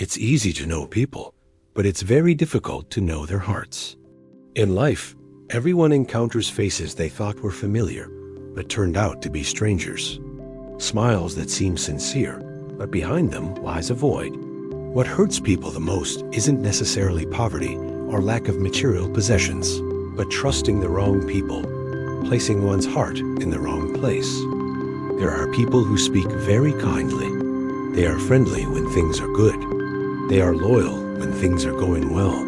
It's easy to know people, but it's very difficult to know their hearts. In life, everyone encounters faces they thought were familiar, but turned out to be strangers. Smiles that seem sincere, but behind them lies a void. What hurts people the most isn't necessarily poverty or lack of material possessions, but trusting the wrong people, placing one's heart in the wrong place. There are people who speak very kindly. They are friendly when things are good. They are loyal when things are going well.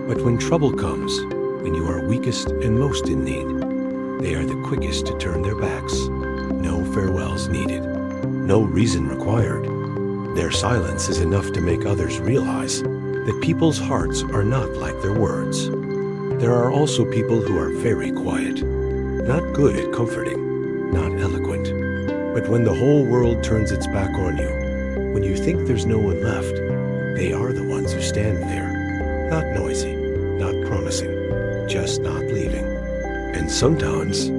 But when trouble comes, when you are weakest and most in need, they are the quickest to turn their backs. No farewells needed. No reason required. Their silence is enough to make others realize that people's hearts are not like their words. There are also people who are very quiet, not good at comforting, not eloquent. But when the whole world turns its back on you, when you think there's no one left, they are the ones who stand there, not noisy, not promising, just not leaving. And sometimes,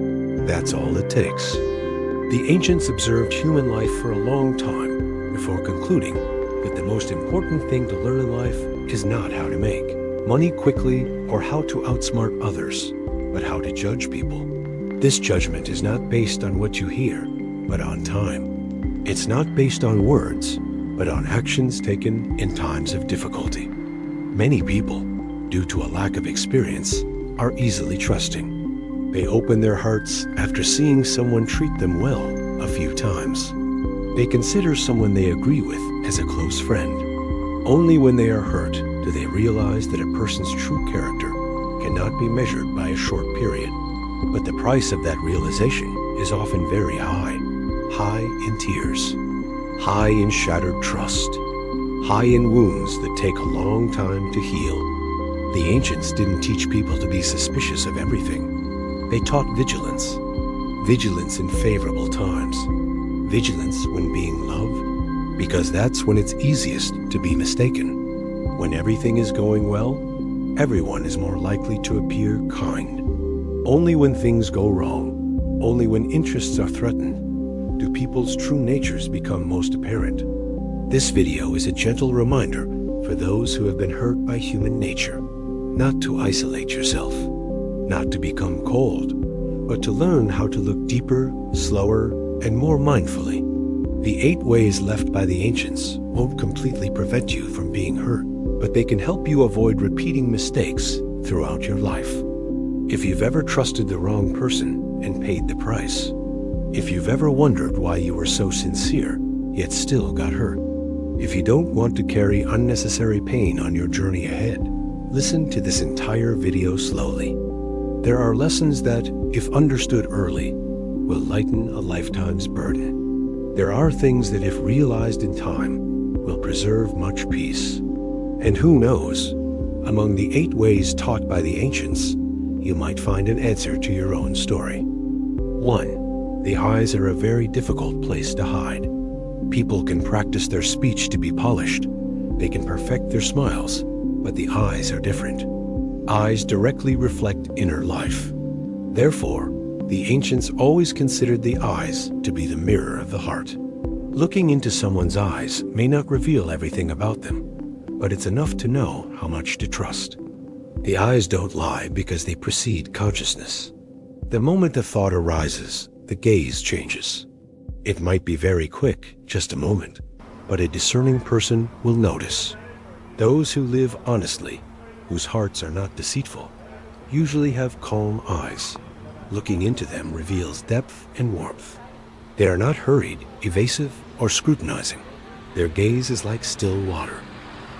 that's all it takes. The ancients observed human life for a long time before concluding that the most important thing to learn in life is not how to make money quickly or how to outsmart others, but how to judge people. This judgment is not based on what you hear, but on time. It's not based on words, but on actions taken in times of difficulty. Many people, due to a lack of experience, are easily trusting. They open their hearts after seeing someone treat them well a few times. They consider someone they agree with as a close friend. Only when they are hurt do they realize that a person's true character cannot be measured by a short period. But the price of that realization is often very high. High in tears, high in shattered trust, high in wounds that take a long time to heal. The ancients didn't teach people to be suspicious of everything. They taught vigilance. Vigilance in favorable times. Vigilance when being loved, because that's when it's easiest to be mistaken. When everything is going well, everyone is more likely to appear kind. Only when things go wrong, only when interests are threatened, do people's true natures become most apparent. This video is a gentle reminder for those who have been hurt by human nature, not to isolate yourself, not to become cold, but to learn how to look deeper, slower, and more mindfully. The 8 ways left by the ancients won't completely prevent you from being hurt, but they can help you avoid repeating mistakes throughout your life. If you've ever trusted the wrong person and paid the price, if you've ever wondered why you were so sincere, yet still got hurt, if you don't want to carry unnecessary pain on your journey ahead, listen to this entire video slowly. There are lessons that, if understood early, will lighten a lifetime's burden. There are things that, if realized in time, will preserve much peace. And who knows, among the 8 ways taught by the ancients, you might find an answer to your own story. 1. The eyes are a very difficult place to hide. People can practice their speech to be polished. They can perfect their smiles, but the eyes are different. Eyes directly reflect inner life. Therefore, the ancients always considered the eyes to be the mirror of the heart. Looking into someone's eyes may not reveal everything about them, but it's enough to know how much to trust. The eyes don't lie because they precede consciousness. The moment a thought arises, the gaze changes. It might be very quick, just a moment, but a discerning person will notice. Those who live honestly, whose hearts are not deceitful, usually have calm eyes. Looking into them reveals depth and warmth. They are not hurried, evasive, or scrutinizing. Their gaze is like still water.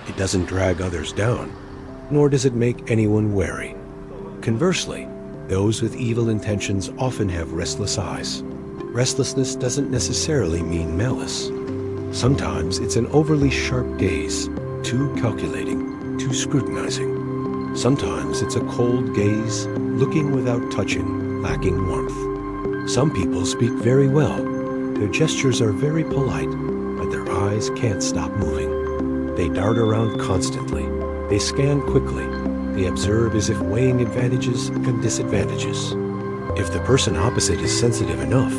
It doesn't drag others down, nor does it make anyone wary. Conversely, those with evil intentions often have restless eyes. Restlessness doesn't necessarily mean malice. Sometimes it's an overly sharp gaze, too calculating, too scrutinizing. Sometimes it's a cold gaze, looking without touching, lacking warmth. Some people speak very well. Their gestures are very polite, but their eyes can't stop moving. They dart around constantly. They scan quickly. They observe as if weighing advantages and disadvantages. If the person opposite is sensitive enough,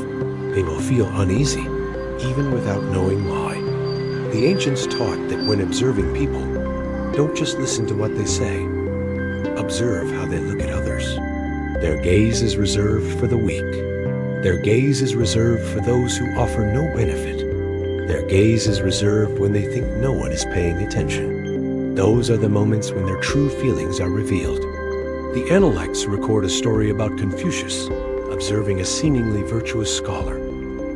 they will feel uneasy, even without knowing why. The ancients taught that when observing people, don't just listen to what they say. Observe how they look at others. Their gaze is reserved for the weak. Their gaze is reserved for those who offer no benefit. Their gaze is reserved when they think no one is paying attention. Those are the moments when their true feelings are revealed. The Analects record a story about Confucius observing a seemingly virtuous scholar.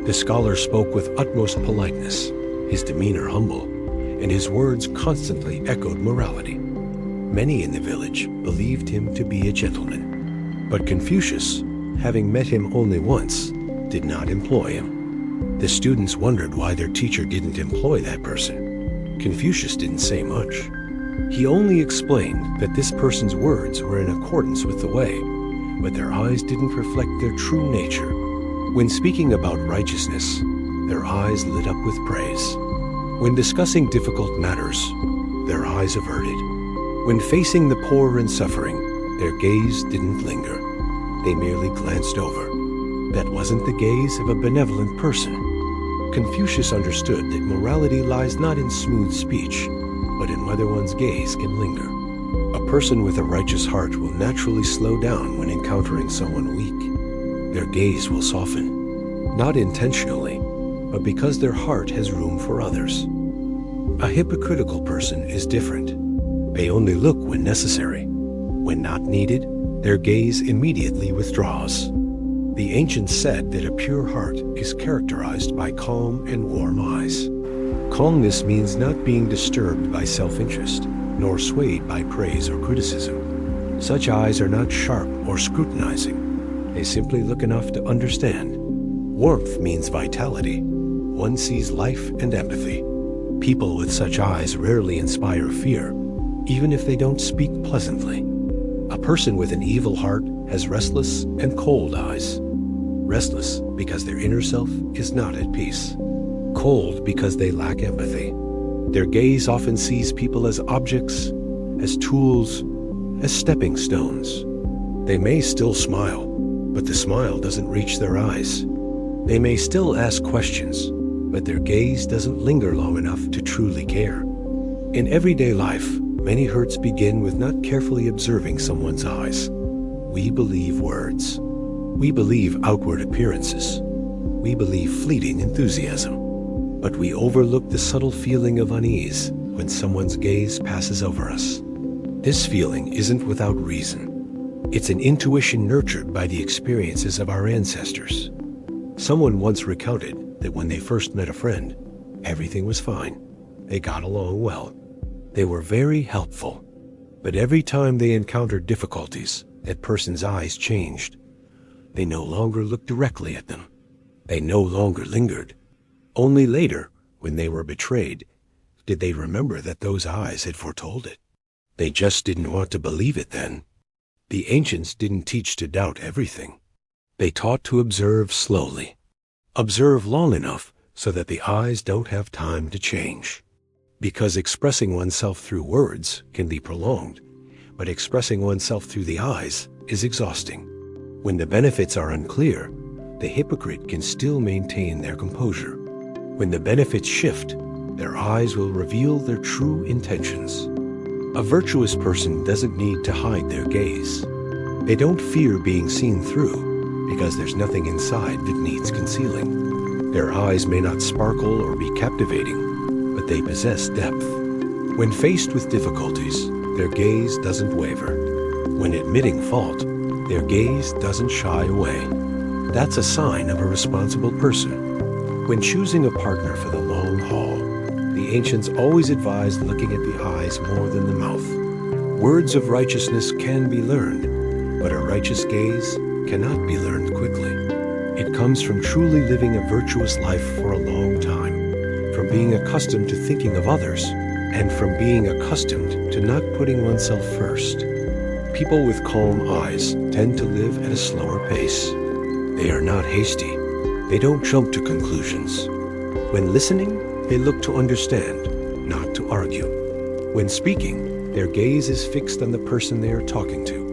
The scholar spoke with utmost politeness, his demeanor humble, and his words constantly echoed morality. Many in the village believed him to be a gentleman. But Confucius, having met him only once, did not employ him. The students wondered why their teacher didn't employ that person. Confucius didn't say much. He only explained that this person's words were in accordance with the way, but their eyes didn't reflect their true nature. When speaking about righteousness, their eyes lit up with praise. When discussing difficult matters, their eyes averted. When facing the poor and suffering, their gaze didn't linger. They merely glanced over. That wasn't the gaze of a benevolent person. Confucius understood that morality lies not in smooth speech, but in whether one's gaze can linger. A person with a righteous heart will naturally slow down when encountering someone weak. Their gaze will soften, not intentionally, but because their heart has room for others. A hypocritical person is different. They only look when necessary. When not needed, their gaze immediately withdraws. The ancients said that a pure heart is characterized by calm and warm eyes. Calmness means not being disturbed by self-interest, nor swayed by praise or criticism. Such eyes are not sharp or scrutinizing. They simply look enough to understand. Warmth means vitality. One sees life and empathy. People with such eyes rarely inspire fear, even if they don't speak pleasantly. A person with an evil heart has restless and cold eyes. Restless because their inner self is not at peace. Cold because they lack empathy. Their gaze often sees people as objects, as tools, as stepping stones. They may still smile, but the smile doesn't reach their eyes. They may still ask questions, but their gaze doesn't linger long enough to truly care. In everyday life, many hurts begin with not carefully observing someone's eyes. We believe words. We believe outward appearances. We believe fleeting enthusiasm. But we overlook the subtle feeling of unease when someone's gaze passes over us. This feeling isn't without reason. It's an intuition nurtured by the experiences of our ancestors. Someone once recounted that when they first met a friend, everything was fine. They got along well. They were very helpful. But every time they encountered difficulties, that person's eyes changed. They no longer looked directly at them. They no longer lingered. Only later, when they were betrayed, did they remember that those eyes had foretold it. They just didn't want to believe it then. The ancients didn't teach to doubt everything. They taught to observe slowly. Observe long enough so that the eyes don't have time to change. Because expressing oneself through words can be prolonged, but expressing oneself through the eyes is exhausting. When the benefits are unclear, the hypocrite can still maintain their composure. When the benefits shift, their eyes will reveal their true intentions. A virtuous person doesn't need to hide their gaze. They don't fear being seen through because there's nothing inside that needs concealing. Their eyes may not sparkle or be captivating, but they possess depth. When faced with difficulties, their gaze doesn't waver. When admitting fault, their gaze doesn't shy away. That's a sign of a responsible person. When choosing a partner for the long haul, the ancients always advised looking at the eyes more than the mouth. Words of righteousness can be learned, but a righteous gaze cannot be learned quickly. It comes from truly living a virtuous life for a long time, from being accustomed to thinking of others, and from being accustomed to not putting oneself first. People with calm eyes tend to live at a slower pace. They are not hasty. They don't jump to conclusions. When listening, they look to understand, not to argue. When speaking, their gaze is fixed on the person they are talking to,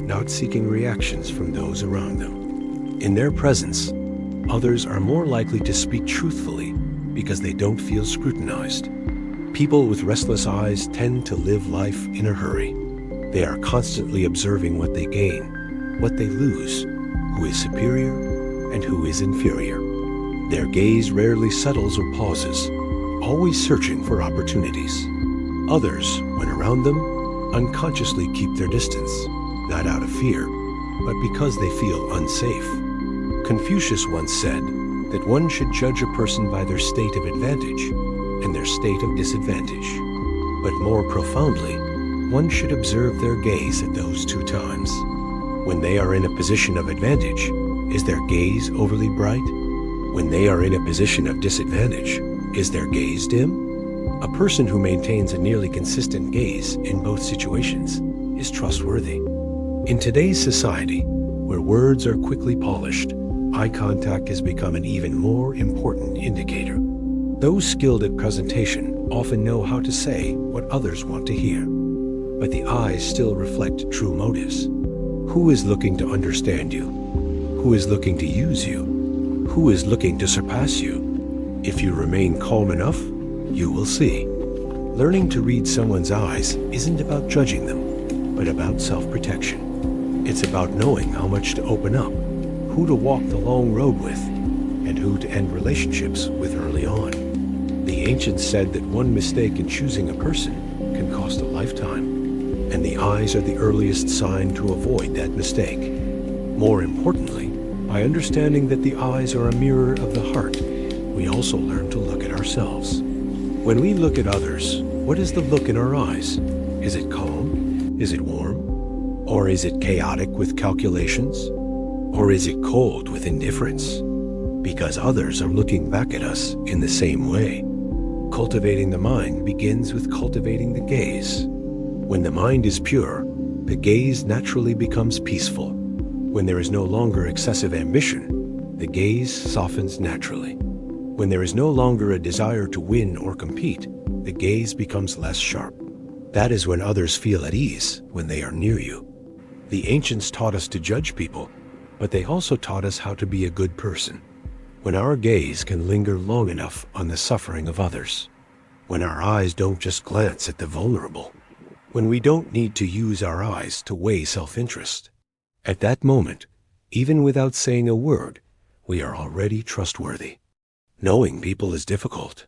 not seeking reactions from those around them. In their presence, others are more likely to speak truthfully because they don't feel scrutinized. People with restless eyes tend to live life in a hurry. They are constantly observing what they gain, what they lose, who is superior and who is inferior. Their gaze rarely settles or pauses, always searching for opportunities. Others, when around them, unconsciously keep their distance, not out of fear, but because they feel unsafe. Confucius once said that one should judge a person by their state of advantage and their state of disadvantage. But more profoundly, one should observe their gaze at those two times. When they are in a position of advantage, is their gaze overly bright? When they are in a position of disadvantage, is their gaze dim? A person who maintains a nearly consistent gaze in both situations is trustworthy. In today's society, where words are quickly polished, eye contact has become an even more important indicator. Those skilled at presentation often know how to say what others want to hear, but the eyes still reflect true motives. Who is looking to understand you? Who is looking to use you? Who is looking to surpass you? If you remain calm enough, you will see. Learning to read someone's eyes isn't about judging them, but about self-protection. It's about knowing how much to open up, who to walk the long road with, and who to end relationships with early on. The ancients said that one mistake in choosing a person can cost a lifetime, and the eyes are the earliest sign to avoid that mistake. More importantly, by understanding that the eyes are a mirror of the heart, we also learn to look at ourselves. When we look at others, what is the look in our eyes? Is it calm? Is it warm? Or is it chaotic with calculations? Or is it cold with indifference? Because others are looking back at us in the same way. Cultivating the mind begins with cultivating the gaze. When the mind is pure, the gaze naturally becomes peaceful. When there is no longer excessive ambition, the gaze softens naturally. When there is no longer a desire to win or compete, the gaze becomes less sharp. That is when others feel at ease when they are near you. The ancients taught us to judge people, but they also taught us how to be a good person. When our gaze can linger long enough on the suffering of others, when our eyes don't just glance at the vulnerable, when we don't need to use our eyes to weigh self-interest, at that moment, even without saying a word, we are already trustworthy. Knowing people is difficult.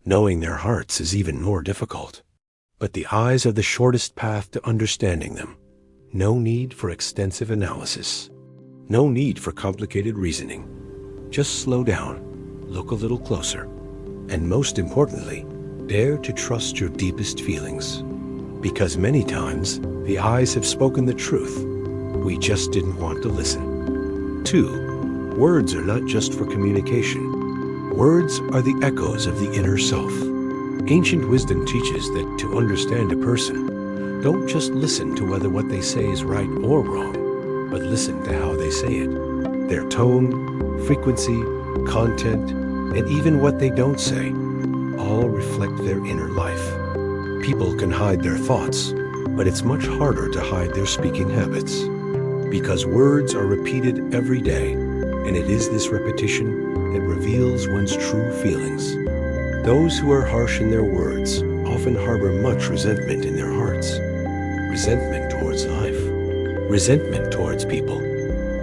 Knowing their hearts is even more difficult. But the eyes are the shortest path to understanding them. No need for extensive analysis. No need for complicated reasoning. Just slow down, look a little closer, and most importantly, dare to trust your deepest feelings. Because many times, the eyes have spoken the truth. We just didn't want to listen. 2. Words are not just for communication. Words are the echoes of the inner self. Ancient wisdom teaches that to understand a person, don't just listen to whether what they say is right or wrong, but listen to how they say it. Their tone, frequency, content, and even what they don't say, all reflect their inner life. People can hide their thoughts, but it's much harder to hide their speaking habits. Because words are repeated every day, and it is this repetition that reveals one's true feelings. Those who are harsh in their words often harbor much resentment in their hearts. Resentment towards life, resentment towards people,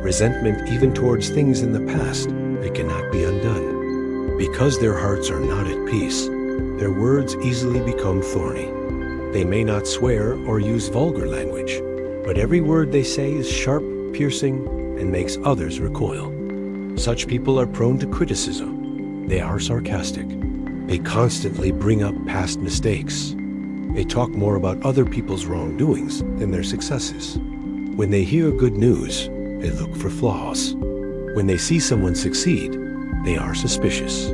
resentment even towards things in the past that cannot be undone. Because their hearts are not at peace, their words easily become thorny. They may not swear or use vulgar language, but every word they say is sharp, piercing, and makes others recoil. Such people are prone to criticism. They are sarcastic. They constantly bring up past mistakes. They talk more about other people's wrongdoings than their successes. When they hear good news, they look for flaws. When they see someone succeed, they are suspicious.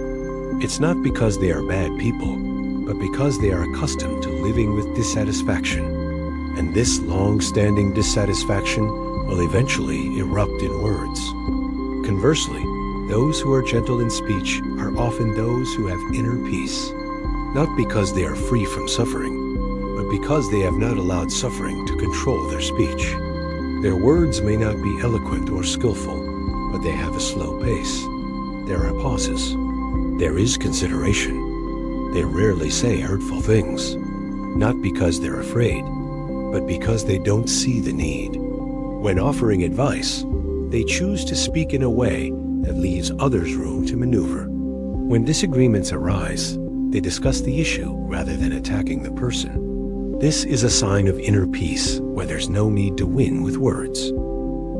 It's not because they are bad people, but because they are accustomed to living with dissatisfaction. And this long-standing dissatisfaction will eventually erupt in words. Conversely, those who are gentle in speech are often those who have inner peace, not because they are free from suffering, but because they have not allowed suffering to control their speech. Their words may not be eloquent or skillful, but they have a slow pace. There are pauses. There is consideration. They rarely say hurtful things, not because they're afraid, but because they don't see the need. When offering advice, they choose to speak in a way that leaves others room to maneuver. When disagreements arise, they discuss the issue rather than attacking the person. This is a sign of inner peace where there's no need to win with words.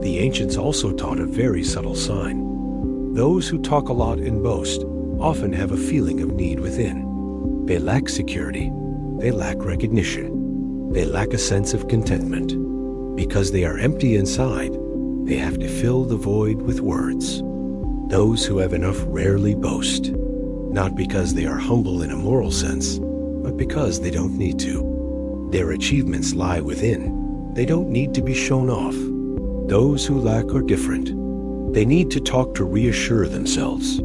The ancients also taught a very subtle sign. Those who talk a lot and boast often have a feeling of need within. They lack security. They lack recognition. They lack a sense of contentment. Because they are empty inside, they have to fill the void with words. Those who have enough rarely boast, not because they are humble in a moral sense, but because they don't need to. Their achievements lie within. They don't need to be shown off. Those who lack are different. They need to talk to reassure themselves.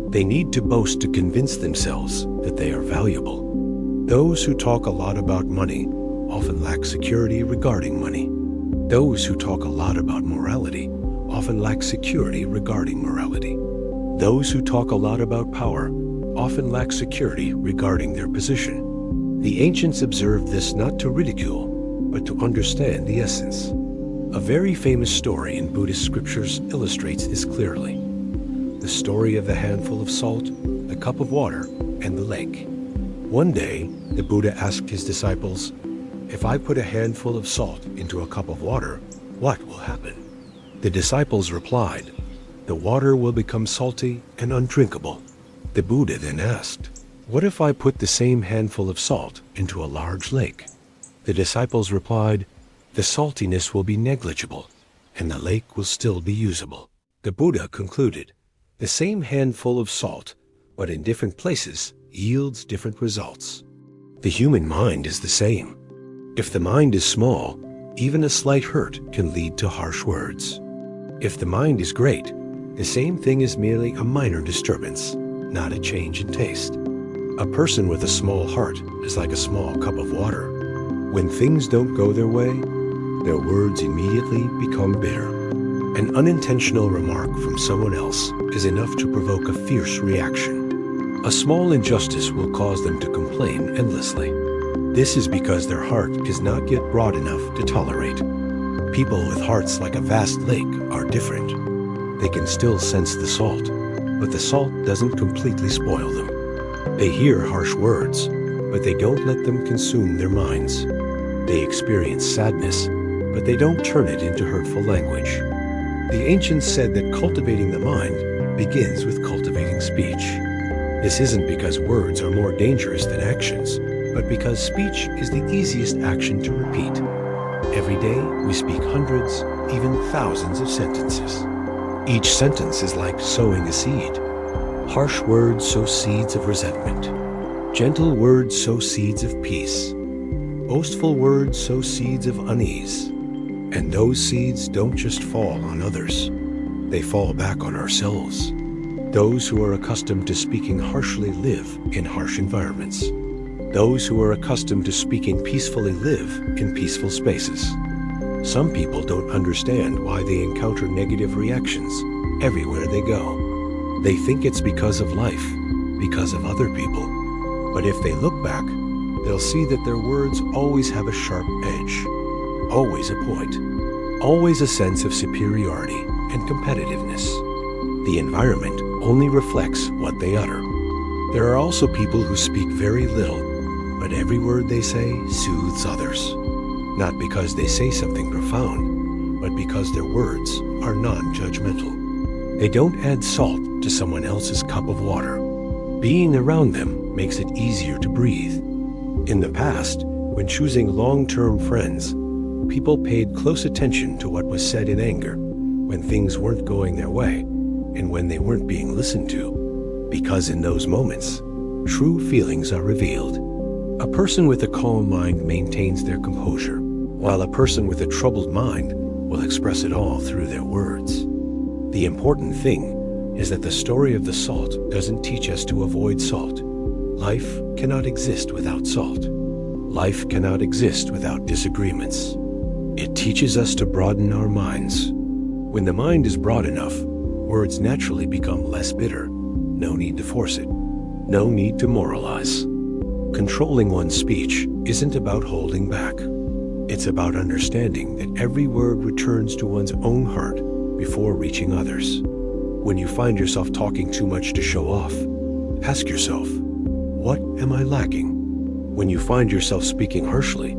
They need to boast to convince themselves that they are valuable. Those who talk a lot about money often lack security regarding money. Those who talk a lot about morality often lack security regarding morality. Those who talk a lot about power often lack security regarding their position. The ancients observed this not to ridicule, but to understand the essence. A very famous story in Buddhist scriptures illustrates this clearly. The story of the handful of salt, the cup of water, and the lake. One day, the Buddha asked his disciples, "If I put a handful of salt into a cup of water, what will happen?" The disciples replied, "The water will become salty and undrinkable." The Buddha then asked, "What if I put the same handful of salt into a large lake?" The disciples replied, "The saltiness will be negligible, and the lake will still be usable." The Buddha concluded, "The same handful of salt, but in different places, yields different results." The human mind is the same. If the mind is small, even a slight hurt can lead to harsh words. If the mind is great, the same thing is merely a minor disturbance, not a change in taste. A person with a small heart is like a small cup of water. When things don't go their way, their words immediately become bitter. An unintentional remark from someone else is enough to provoke a fierce reaction. A small injustice will cause them to complain endlessly. This is because their heart is not yet broad enough to tolerate. People with hearts like a vast lake are different. They can still sense the salt, but the salt doesn't completely spoil them. They hear harsh words, but they don't let them consume their minds. They experience sadness, but they don't turn it into hurtful language. The ancients said that cultivating the mind begins with cultivating speech. This isn't because words are more dangerous than actions, but because speech is the easiest action to repeat. Every day, we speak hundreds, even thousands of sentences. Each sentence is like sowing a seed. Harsh words sow seeds of resentment. Gentle words sow seeds of peace. Boastful words sow seeds of unease. And those seeds don't just fall on others. They fall back on ourselves. Those who are accustomed to speaking harshly live in harsh environments. Those who are accustomed to speaking peacefully live in peaceful spaces. Some people don't understand why they encounter negative reactions everywhere they go. They think it's because of life, because of other people. But if they look back, they'll see that their words always have a sharp edge, always a point, always a sense of superiority and competitiveness. The environment only reflects what they utter. There are also people who speak very little, but every word they say soothes others. Not because they say something profound, but because their words are non-judgmental. They don't add salt to someone else's cup of water. Being around them makes it easier to breathe. In the past, when choosing long-term friends, people paid close attention to what was said in anger, when things weren't going their way, and when they weren't being listened to, because in those moments, true feelings are revealed. A person with a calm mind maintains their composure, while a person with a troubled mind will express it all through their words. The important thing is that the story of the salt doesn't teach us to avoid salt. Life cannot exist without salt. Life cannot exist without disagreements. It teaches us to broaden our minds. When the mind is broad enough, words naturally become less bitter. No need to force it. No need to moralize. Controlling one's speech isn't about holding back. It's about understanding that every word returns to one's own heart before reaching others. When you find yourself talking too much to show off, ask yourself, what am I lacking? When you find yourself speaking harshly,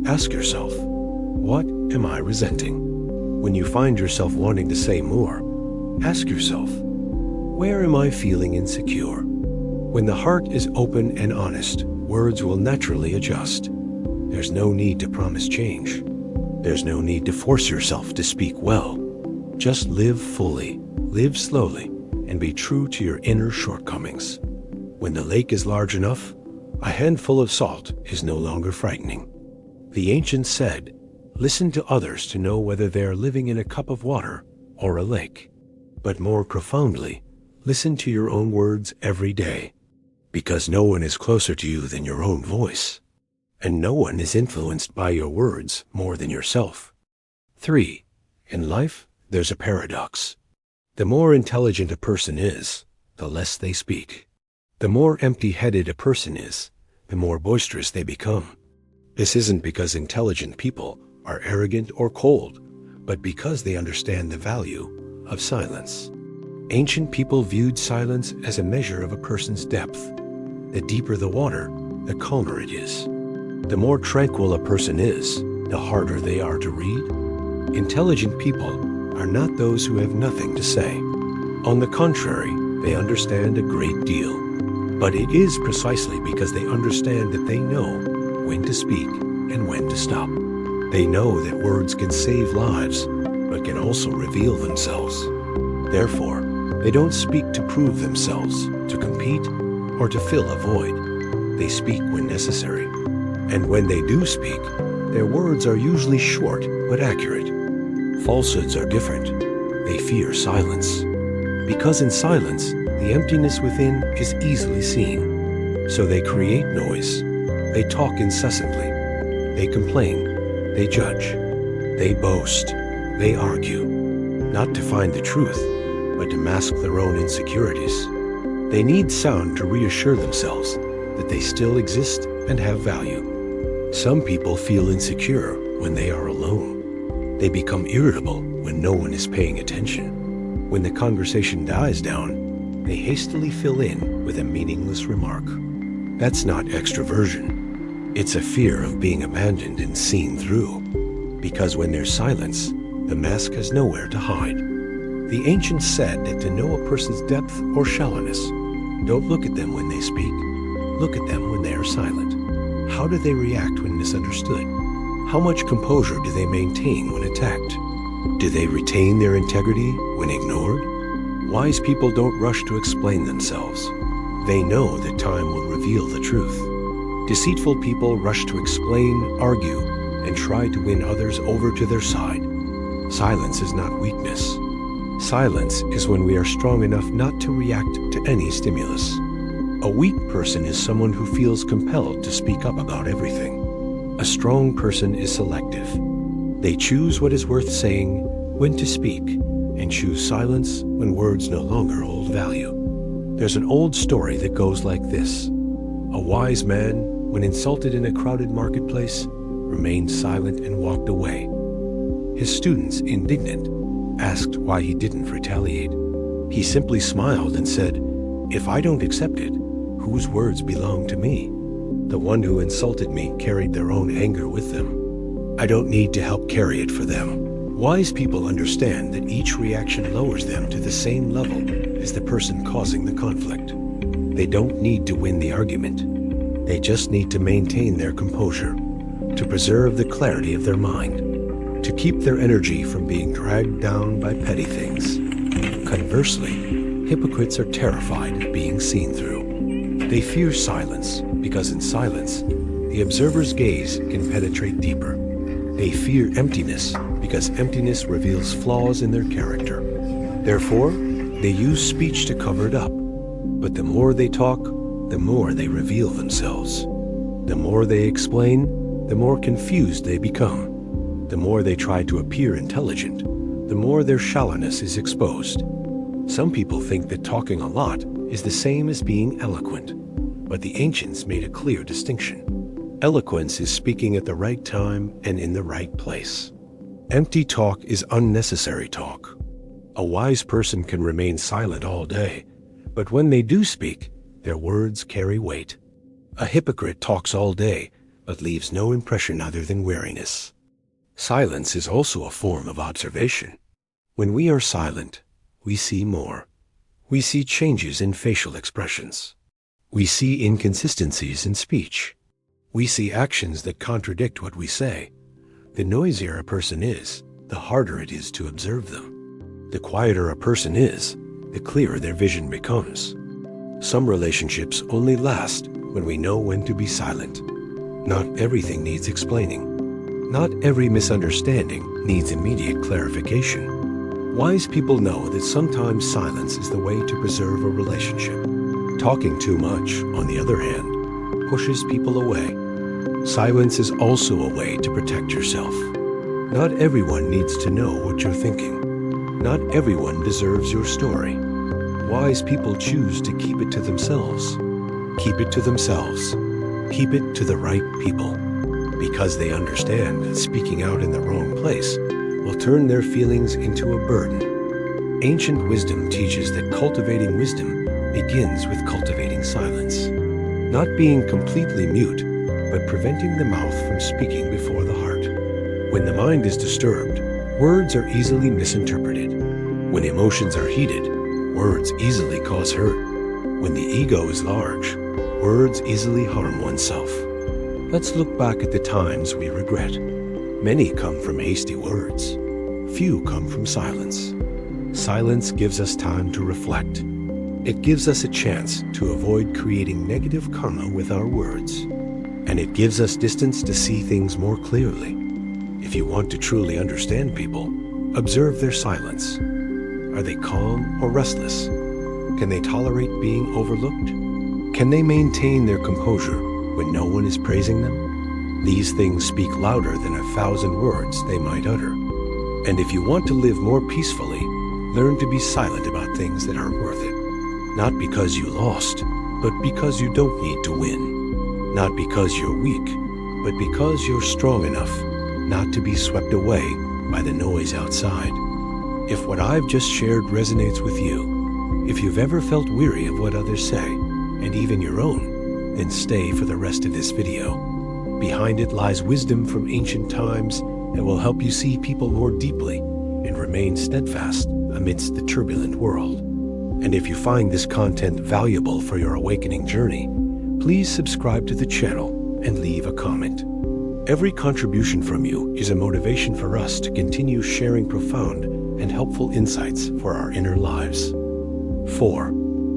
ask yourself, what am I resenting? When you find yourself wanting to say more, ask yourself, where am I feeling insecure? When the heart is open and honest, words will naturally adjust. There's no need to promise change. There's no need to force yourself to speak well. Just live fully, live slowly, and be true to your inner shortcomings. When the lake is large enough, a handful of salt is no longer frightening. The ancients said, listen to others to know whether they are living in a cup of water or a lake. But more profoundly, listen to your own words every day, because no one is closer to you than your own voice, and no one is influenced by your words more than yourself. 3. In life, there's a paradox. The more intelligent a person is, the less they speak. The more empty-headed a person is, the more boisterous they become. This isn't because intelligent people are arrogant or cold, but because they understand the value of silence. Ancient people viewed silence as a measure of a person's depth. The deeper the water, the calmer it is. The more tranquil a person is, the harder they are to read. Intelligent people are not those who have nothing to say. On the contrary, they understand a great deal. But it is precisely because they understand that they know when to speak and when to stop. They know that words can save lives, but can also reveal themselves. Therefore, they don't speak to prove themselves, to compete, or to fill a void. They speak when necessary. And when they do speak, their words are usually short but accurate. Falsehoods are different. They fear silence. Because in silence, the emptiness within is easily seen. So they create noise. They talk incessantly. They complain. They judge. They boast. They argue. Not to find the truth, but to mask their own insecurities. They need sound to reassure themselves that they still exist and have value. Some people feel insecure when they are alone. They become irritable when no one is paying attention. When the conversation dies down, they hastily fill in with a meaningless remark. That's not extroversion. It's a fear of being abandoned and seen through. Because when there's silence, the mask has nowhere to hide. The ancients said that to know a person's depth or shallowness, don't look at them when they speak. Look at them when they are silent. How do they react when misunderstood? How much composure do they maintain when attacked? Do they retain their integrity when ignored? Wise people don't rush to explain themselves. They know that time will reveal the truth. Deceitful people rush to explain, argue, and try to win others over to their side. Silence is not weakness. Silence is when we are strong enough not to react to any stimulus. A weak person is someone who feels compelled to speak up about everything. A strong person is selective. They choose what is worth saying, when to speak, and choose silence when words no longer hold value. There's an old story that goes like this. A wise man, when insulted in a crowded marketplace, remained silent and walked away. His students, indignant, asked why he didn't retaliate. He simply smiled and said, "If I don't accept it, whose words belong to me? The one who insulted me carried their own anger with them. I don't need to help carry it for them." Wise people understand that each reaction lowers them to the same level as the person causing the conflict. They don't need to win the argument. They just need to maintain their composure, to preserve the clarity of their mind, to keep their energy from being dragged down by petty things. Conversely, hypocrites are terrified of being seen through. They fear silence because in silence, the observer's gaze can penetrate deeper. They fear emptiness because emptiness reveals flaws in their character. Therefore, they use speech to cover it up. But the more they talk, the more they reveal themselves. The more they explain, the more confused they become. The more they try to appear intelligent, the more their shallowness is exposed. Some people think that talking a lot is the same as being eloquent, but the ancients made a clear distinction. Eloquence is speaking at the right time and in the right place. Empty talk is unnecessary talk. A wise person can remain silent all day, but when they do speak, their words carry weight. A hypocrite talks all day, but leaves no impression other than weariness. Silence is also a form of observation. When we are silent, we see more. We see changes in facial expressions. We see inconsistencies in speech. We see actions that contradict what we say. The noisier a person is, the harder it is to observe them. The quieter a person is, the clearer their vision becomes. Some relationships only last when we know when to be silent. Not everything needs explaining. Not every misunderstanding needs immediate clarification. Wise people know that sometimes silence is the way to preserve a relationship. Talking too much, on the other hand, pushes people away. Silence is also a way to protect yourself. Not everyone needs to know what you're thinking. Not everyone deserves your story. Wise people choose to keep it to themselves. Keep it to themselves. Keep it to the right people. Because they understand that speaking out in the wrong place will turn their feelings into a burden. Ancient wisdom teaches that cultivating wisdom begins with cultivating silence. Not being completely mute, but preventing the mouth from speaking before the heart. When the mind is disturbed, words are easily misinterpreted. When emotions are heated, words easily cause hurt. When the ego is large, words easily harm oneself. Let's look back at the times we regret. Many come from hasty words. Few come from silence. Silence gives us time to reflect. It gives us a chance to avoid creating negative karma with our words. And it gives us distance to see things more clearly. If you want to truly understand people, observe their silence. Are they calm or restless? Can they tolerate being overlooked? Can they maintain their composure when no one is praising them? These things speak louder than 1,000 words they might utter. And if you want to live more peacefully, learn to be silent about things that aren't worth it. Not because you lost, but because you don't need to win. Not because you're weak, but because you're strong enough not to be swept away by the noise outside. If what I've just shared resonates with you, if you've ever felt weary of what others say, and even your own, then stay for the rest of this video. Behind it lies wisdom from ancient times that will help you see people more deeply and remain steadfast amidst the turbulent world. And if you find this content valuable for your awakening journey, please subscribe to the channel and leave a comment. Every contribution from you is a motivation for us to continue sharing profound and helpful insights for our inner lives. 4.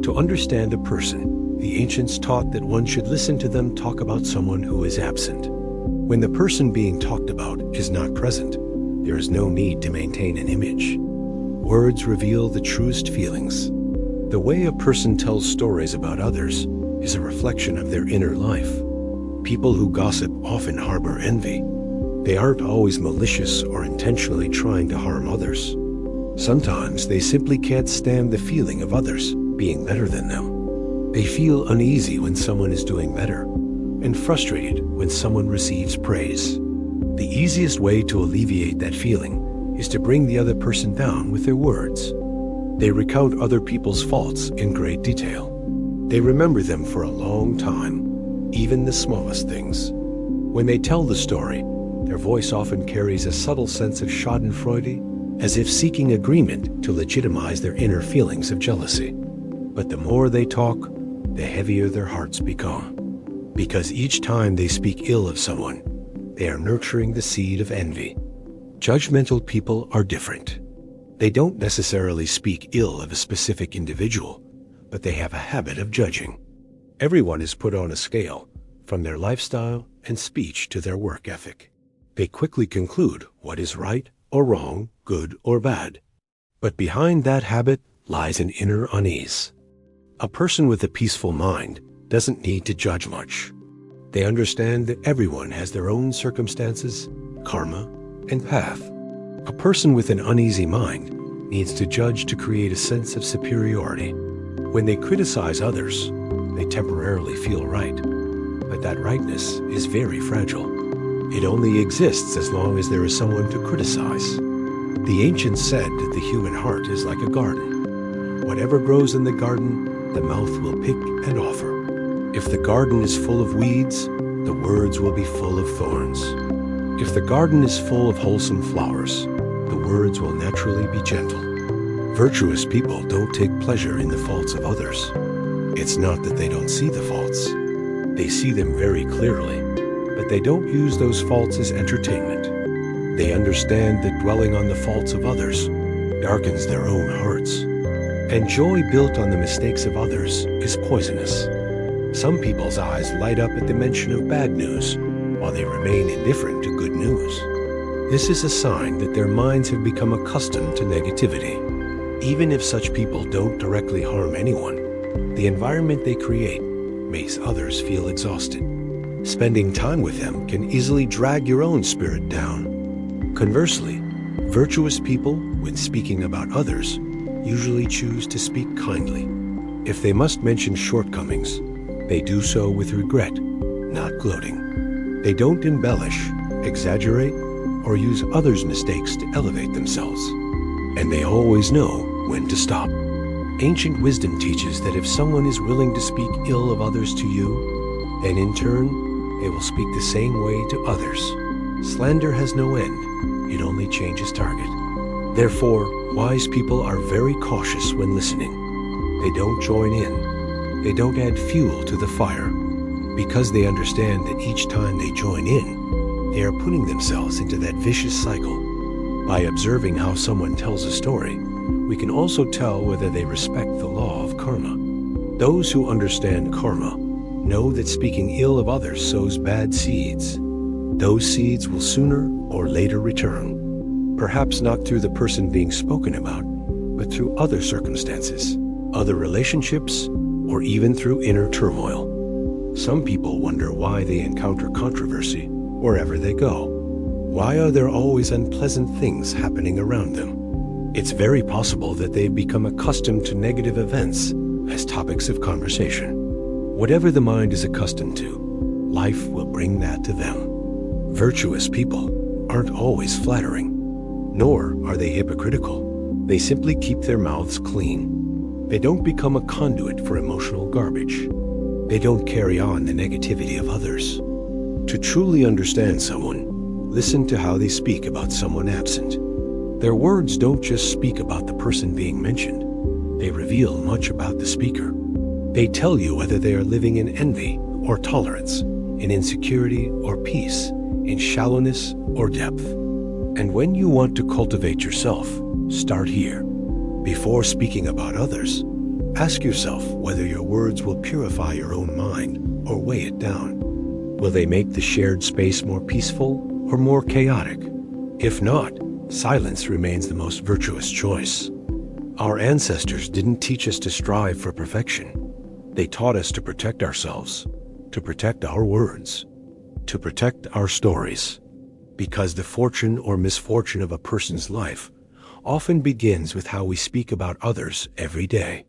To understand a person, the ancients taught that one should listen to them talk about someone who is absent. When the person being talked about is not present, there is no need to maintain an image. Words reveal the truest feelings. The way a person tells stories about others is a reflection of their inner life. People who gossip often harbor envy. They aren't always malicious or intentionally trying to harm others. Sometimes they simply can't stand the feeling of others being better than them. They feel uneasy when someone is doing better and frustrated when someone receives praise. The easiest way to alleviate that feeling is to bring the other person down with their words. They recount other people's faults in great detail. They remember them for a long time, even the smallest things. When they tell the story, their voice often carries a subtle sense of schadenfreude, as if seeking agreement to legitimize their inner feelings of jealousy. But the more they talk, the heavier their hearts become. Because each time they speak ill of someone, they are nurturing the seed of envy. Judgmental people are different. They don't necessarily speak ill of a specific individual, but they have a habit of judging. Everyone is put on a scale, from their lifestyle and speech to their work ethic. They quickly conclude what is right or wrong, good or bad. But behind that habit lies an inner unease. A person with a peaceful mind doesn't need to judge much. They understand that everyone has their own circumstances, karma, and path. A person with an uneasy mind needs to judge to create a sense of superiority. When they criticize others, they temporarily feel right. But that rightness is very fragile. It only exists as long as there is someone to criticize. The ancients said that the human heart is like a garden. Whatever grows in the garden, the mouth will pick and offer. If the garden is full of weeds, the words will be full of thorns. If the garden is full of wholesome flowers, the words will naturally be gentle. Virtuous people don't take pleasure in the faults of others. It's not that they don't see the faults. They see them very clearly, but they don't use those faults as entertainment. They understand that dwelling on the faults of others darkens their own hearts. And joy built on the mistakes of others is poisonous. Some people's eyes light up at the mention of bad news, while they remain indifferent to good news. This is a sign that their minds have become accustomed to negativity. Even if such people don't directly harm anyone, the environment they create makes others feel exhausted. Spending time with them can easily drag your own spirit down. Conversely, virtuous people, when speaking about others, usually choose to speak kindly. If they must mention shortcomings, they do so with regret, not gloating. They don't embellish, exaggerate, or use others' mistakes to elevate themselves. And they always know when to stop. Ancient wisdom teaches that if someone is willing to speak ill of others to you, then in turn, they will speak the same way to others. Slander has no end, it only changes target. Therefore, wise people are very cautious when listening. They don't join in. They don't add fuel to the fire, because they understand that each time they join in, they are putting themselves into that vicious cycle. By observing how someone tells a story, we can also tell whether they respect the law of karma. Those who understand karma know that speaking ill of others sows bad seeds. Those seeds will sooner or later return. Perhaps not through the person being spoken about, but through other circumstances, other relationships, or even through inner turmoil. Some people wonder why they encounter controversy wherever they go. Why are there always unpleasant things happening around them? It's very possible that they've become accustomed to negative events as topics of conversation. Whatever the mind is accustomed to, life will bring that to them. Virtuous people aren't always flattering, nor are they hypocritical. They simply keep their mouths clean. They don't become a conduit for emotional garbage. They don't carry on the negativity of others. To truly understand someone, listen to how they speak about someone absent. Their words don't just speak about the person being mentioned. They reveal much about the speaker. They tell you whether they are living in envy or tolerance, in insecurity or peace, in shallowness or depth. And when you want to cultivate yourself, start here. Before speaking about others, ask yourself whether your words will purify your own mind or weigh it down. Will they make the shared space more peaceful or more chaotic? If not, silence remains the most virtuous choice. Our ancestors didn't teach us to strive for perfection. They taught us to protect ourselves, to protect our words, to protect our stories. Because the fortune or misfortune of a person's life often begins with how we speak about others every day.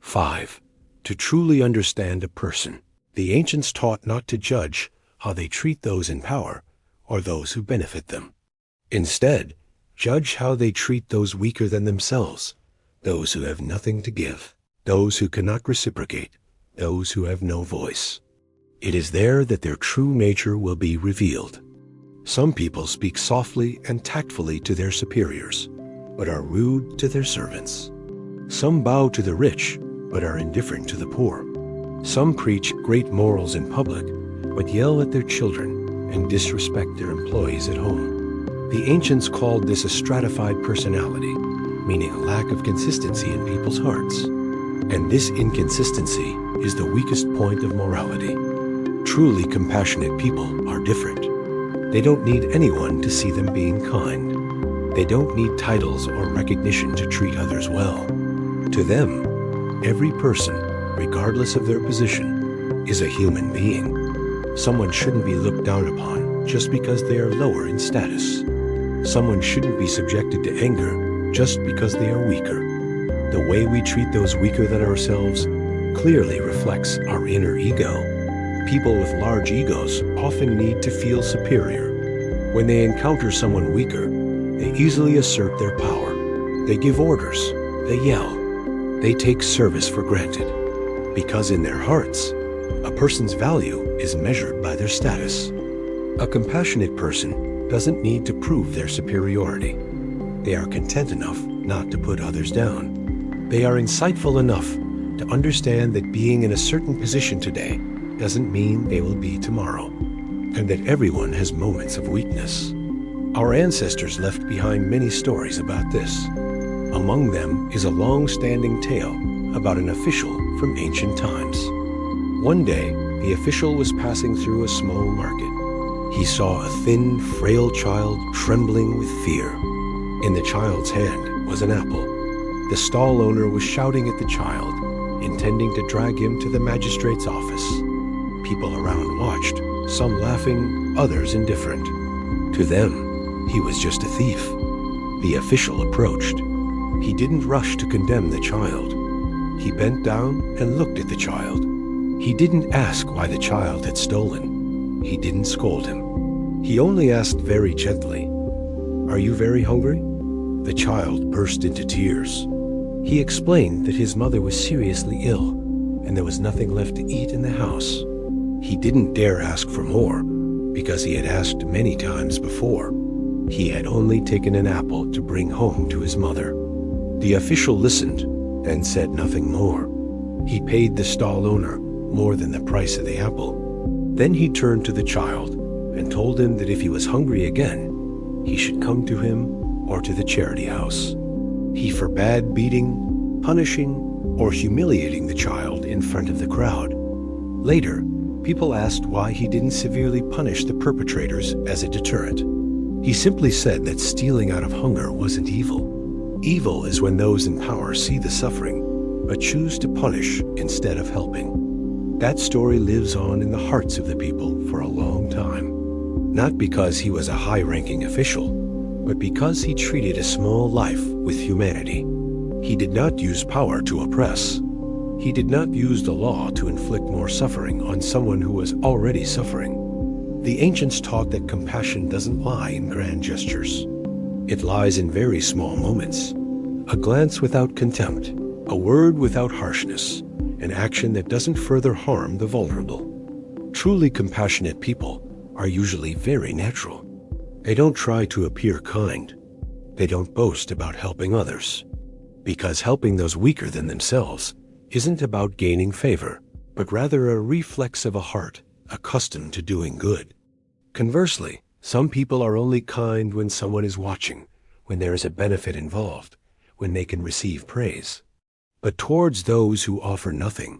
5. To truly understand a person, the ancients taught not to judge how they treat those in power or those who benefit them. Instead, judge how they treat those weaker than themselves, those who have nothing to give, those who cannot reciprocate, those who have no voice. It is there that their true nature will be revealed. Some people speak softly and tactfully to their superiors, but are rude to their servants. Some bow to the rich, but are indifferent to the poor. Some preach great morals in public, but yell at their children and disrespect their employees at home. The ancients called this a stratified personality, meaning a lack of consistency in people's hearts. And this inconsistency is the weakest point of morality. Truly compassionate people are different. They don't need anyone to see them being kind. They don't need titles or recognition to treat others well. To them, every person, regardless of their position, is a human being. Someone shouldn't be looked down upon just because they are lower in status. Someone shouldn't be subjected to anger just because they are weaker. The way we treat those weaker than ourselves clearly reflects our inner ego. People with large egos often need to feel superior. When they encounter someone weaker, they easily assert their power. They give orders, they yell, they take service for granted. Because in their hearts, a person's value is measured by their status. A compassionate person doesn't need to prove their superiority. They are content enough not to put others down. They are insightful enough to understand that being in a certain position today doesn't mean they will be tomorrow, and that everyone has moments of weakness. Our ancestors left behind many stories about this. Among them is a long-standing tale about an official from ancient times. One day, the official was passing through a small market. He saw a thin, frail child trembling with fear. In the child's hand was an apple. The stall owner was shouting at the child, intending to drag him to the magistrate's office. People around watched, some laughing, others indifferent. To them, he was just a thief. The official approached. He didn't rush to condemn the child. He bent down and looked at the child. He didn't ask why the child had stolen. He didn't scold him. He only asked very gently, "Are you very hungry?" The child burst into tears. He explained that his mother was seriously ill, and there was nothing left to eat in the house. He didn't dare ask for more, because he had asked many times before. He had only taken an apple to bring home to his mother. The official listened and said nothing more. He paid the stall owner more than the price of the apple. Then he turned to the child and told him that if he was hungry again, he should come to him or to the charity house. He forbade beating, punishing, or humiliating the child in front of the crowd. Later, people asked why he didn't severely punish the perpetrators as a deterrent. He simply said that stealing out of hunger wasn't evil. Evil is when those in power see the suffering, but choose to punish instead of helping. That story lives on in the hearts of the people for a long time. Not because he was a high-ranking official, but because he treated a small life with humanity. He did not use power to oppress. He did not use the law to inflict more suffering on someone who was already suffering. The ancients taught that compassion doesn't lie in grand gestures. It lies in very small moments. A glance without contempt, a word without harshness, an action that doesn't further harm the vulnerable. Truly compassionate people are usually very natural. They don't try to appear kind. They don't boast about helping others. Because helping those weaker than themselves isn't about gaining favor, but rather a reflex of a heart accustomed to doing good. Conversely, some people are only kind when someone is watching, when there is a benefit involved, when they can receive praise. But towards those who offer nothing,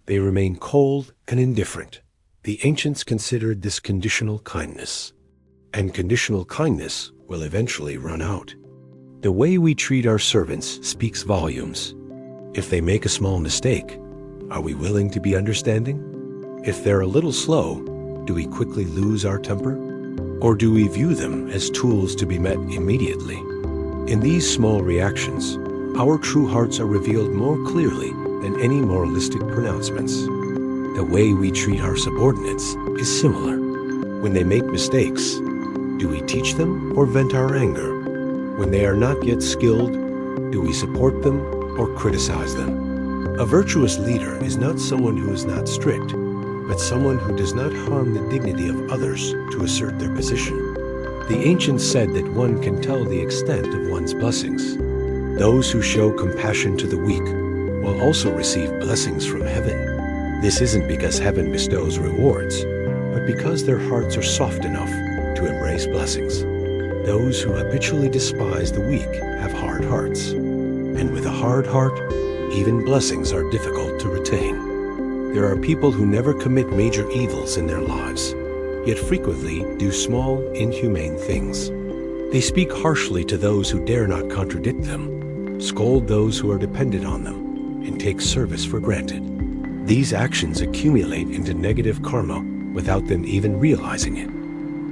they remain cold and indifferent. The ancients considered this conditional kindness. And conditional kindness will eventually run out. The way we treat our servants speaks volumes. If they make a small mistake, are we willing to be understanding? If they're a little slow, do we quickly lose our temper? Or do we view them as tools to be met immediately? In these small reactions, our true hearts are revealed more clearly than any moralistic pronouncements. The way we treat our subordinates is similar. When they make mistakes, do we teach them or vent our anger? When they are not yet skilled, do we support them or criticize them? A virtuous leader is not someone who is not strict, but someone who does not harm the dignity of others to assert their position. The ancients said that one can tell the extent of one's blessings. Those who show compassion to the weak will also receive blessings from heaven. This isn't because heaven bestows rewards, but because their hearts are soft enough to embrace blessings. Those who habitually despise the weak have hard hearts. And with a hard heart, even blessings are difficult to retain. There are people who never commit major evils in their lives, yet frequently do small, inhumane things. They speak harshly to those who dare not contradict them, scold those who are dependent on them, and take service for granted. These actions accumulate into negative karma without them even realizing it.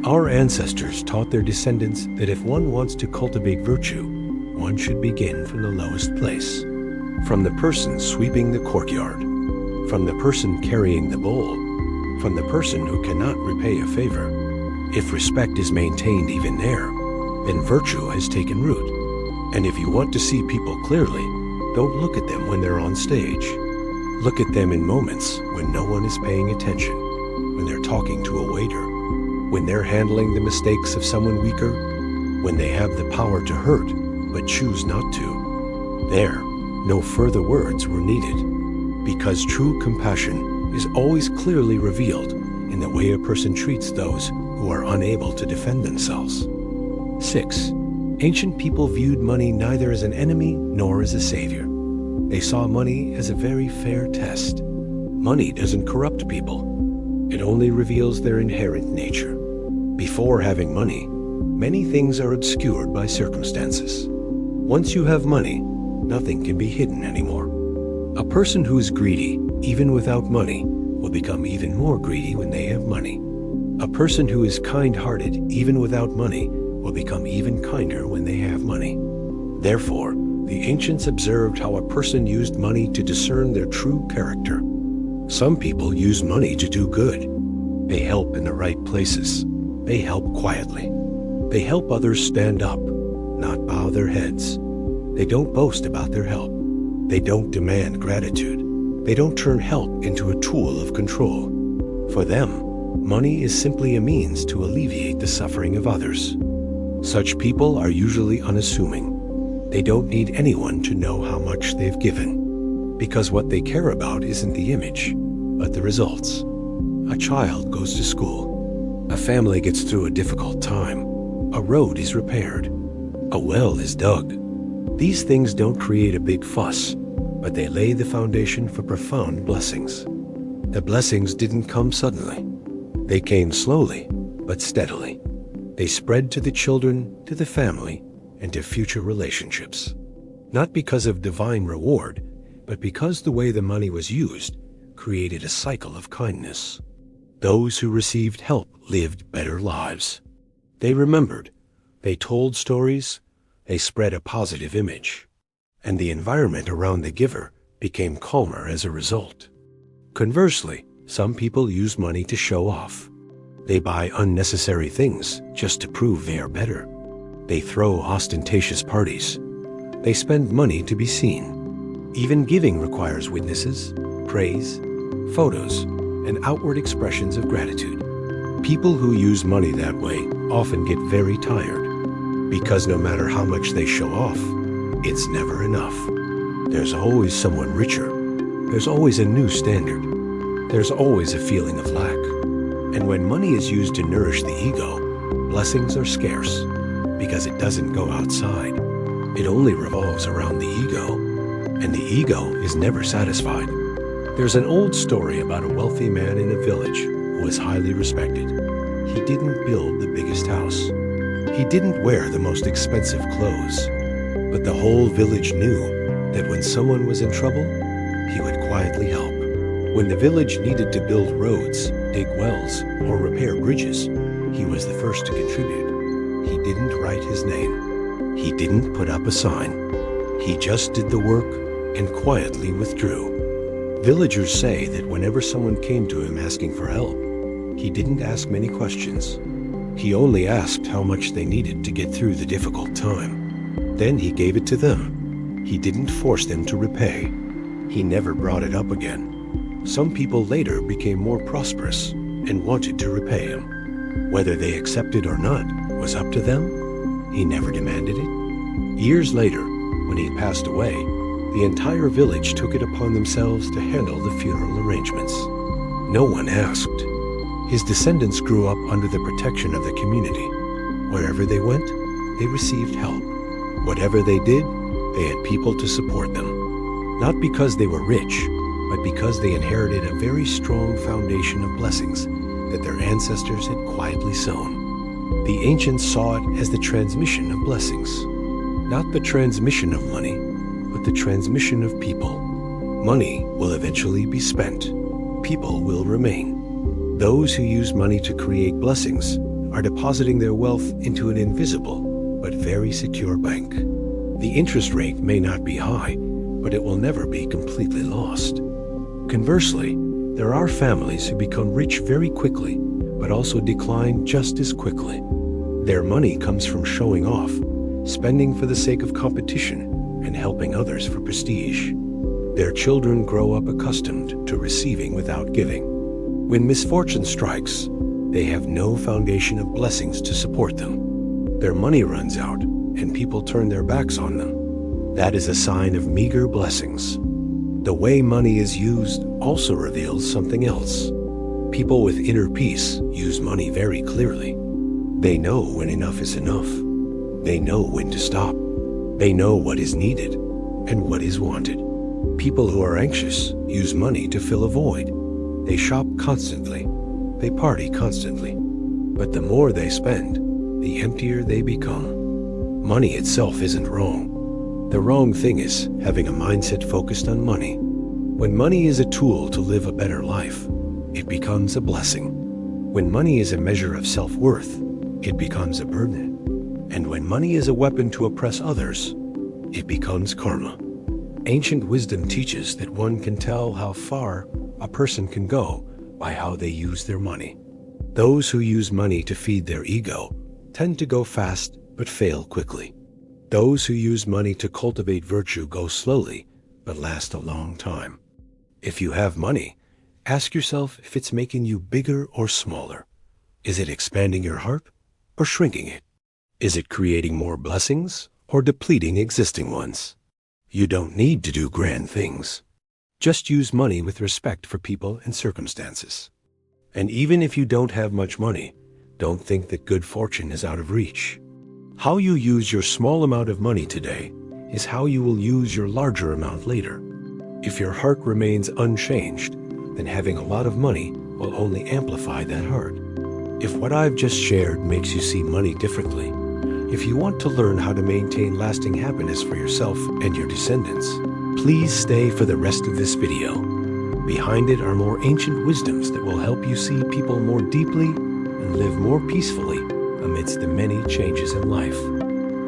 Our ancestors taught their descendants that if one wants to cultivate virtue, one should begin from the lowest place. From the person sweeping the courtyard, from the person carrying the bowl, from the person who cannot repay a favor. If respect is maintained even there, then virtue has taken root. And if you want to see people clearly, don't look at them when they're on stage. Look at them in moments when no one is paying attention, when they're talking to a waiter, when they're handling the mistakes of someone weaker, when they have the power to hurt but choose not to. There, no further words were needed, because true compassion is always clearly revealed in the way a person treats those who are unable to defend themselves. 6. Ancient people viewed money neither as an enemy nor as a savior. They saw money as a very fair test. Money doesn't corrupt people. It only reveals their inherent nature. Before having money, many things are obscured by circumstances. Once you have money, nothing can be hidden anymore. A person who is greedy, even without money, will become even more greedy when they have money. A person who is kind-hearted, even without money, will become even kinder when they have money. Therefore, the ancients observed how a person used money to discern their true character. Some people use money to do good. They help in the right places. They help quietly. They help others stand up, not bow their heads. They don't boast about their help. They don't demand gratitude. They don't turn help into a tool of control. For them, money is simply a means to alleviate the suffering of others. Such people are usually unassuming. They don't need anyone to know how much they've given, because what they care about isn't the image, but the results. A child goes to school. A family gets through a difficult time. A road is repaired. A well is dug. These things don't create a big fuss, but they lay the foundation for profound blessings. The blessings didn't come suddenly. They came slowly, but steadily. They spread to the children, to the family, and to future relationships. Not because of divine reward, but because the way the money was used created a cycle of kindness. Those who received help lived better lives. They remembered, they told stories, they spread a positive image, and the environment around the giver became calmer as a result. Conversely, some people use money to show off. They buy unnecessary things just to prove they are better. They throw ostentatious parties. They spend money to be seen. Even giving requires witnesses, praise, photos, and outward expressions of gratitude. People who use money that way often get very tired, because no matter how much they show off, it's never enough. There's always someone richer. There's always a new standard. There's always a feeling of lack. And when money is used to nourish the ego, blessings are scarce, because it doesn't go outside. It only revolves around the ego, and the ego is never satisfied. There's an old story about a wealthy man in a village who was highly respected. He didn't build the biggest house. He didn't wear the most expensive clothes. But the whole village knew that when someone was in trouble, he would quietly help. When the village needed to build roads, dig wells, or repair bridges, he was the first to contribute. He didn't write his name. He didn't put up a sign. He just did the work and quietly withdrew. Villagers say that whenever someone came to him asking for help, he didn't ask many questions. He only asked how much they needed to get through the difficult time. Then he gave it to them. He didn't force them to repay. He never brought it up again. Some people later became more prosperous and wanted to repay him. Whether they accepted or not was up to them. He never demanded it. Years later, when he passed away, the entire village took it upon themselves to handle the funeral arrangements. No one asked. His descendants grew up under the protection of the community. Wherever they went, they received help. Whatever they did, they had people to support them. Not because they were rich, but because they inherited a very strong foundation of blessings that their ancestors had quietly sown. The ancients saw it as the transmission of blessings. Not the transmission of money, but the transmission of people. Money will eventually be spent. People will remain. Those who use money to create blessings are depositing their wealth into an invisible but very secure bank. The interest rate may not be high, but it will never be completely lost. Conversely, there are families who become rich very quickly, but also decline just as quickly. Their money comes from showing off, spending for the sake of competition, and helping others for prestige. Their children grow up accustomed to receiving without giving. When misfortune strikes, they have no foundation of blessings to support them. Their money runs out, and people turn their backs on them. That is a sign of meager blessings. The way money is used also reveals something else. People with inner peace use money very clearly. They know when enough is enough. They know when to stop. They know what is needed and what is wanted. People who are anxious use money to fill a void. They shop constantly. They party constantly. But the more they spend, the emptier they become. Money itself isn't wrong. The wrong thing is having a mindset focused on money. When money is a tool to live a better life, it becomes a blessing. When money is a measure of self-worth, it becomes a burden. And when money is a weapon to oppress others, it becomes karma. Ancient wisdom teaches that one can tell how far a person can go by how they use their money. Those who use money to feed their ego tend to go fast but fail quickly. Those who use money to cultivate virtue go slowly but last a long time. If you have money, ask yourself if it's making you bigger or smaller. Is it expanding your heart or shrinking it? Is it creating more blessings or depleting existing ones? You don't need to do grand things. Just use money with respect for people and circumstances. And even if you don't have much money, don't think that good fortune is out of reach. How you use your small amount of money today is how you will use your larger amount later. If your heart remains unchanged, then having a lot of money will only amplify that heart. If what I've just shared makes you see money differently, if you want to learn how to maintain lasting happiness for yourself and your descendants, please stay for the rest of this video. Behind it are more ancient wisdoms that will help you see people more deeply and live more peacefully amidst the many changes in life.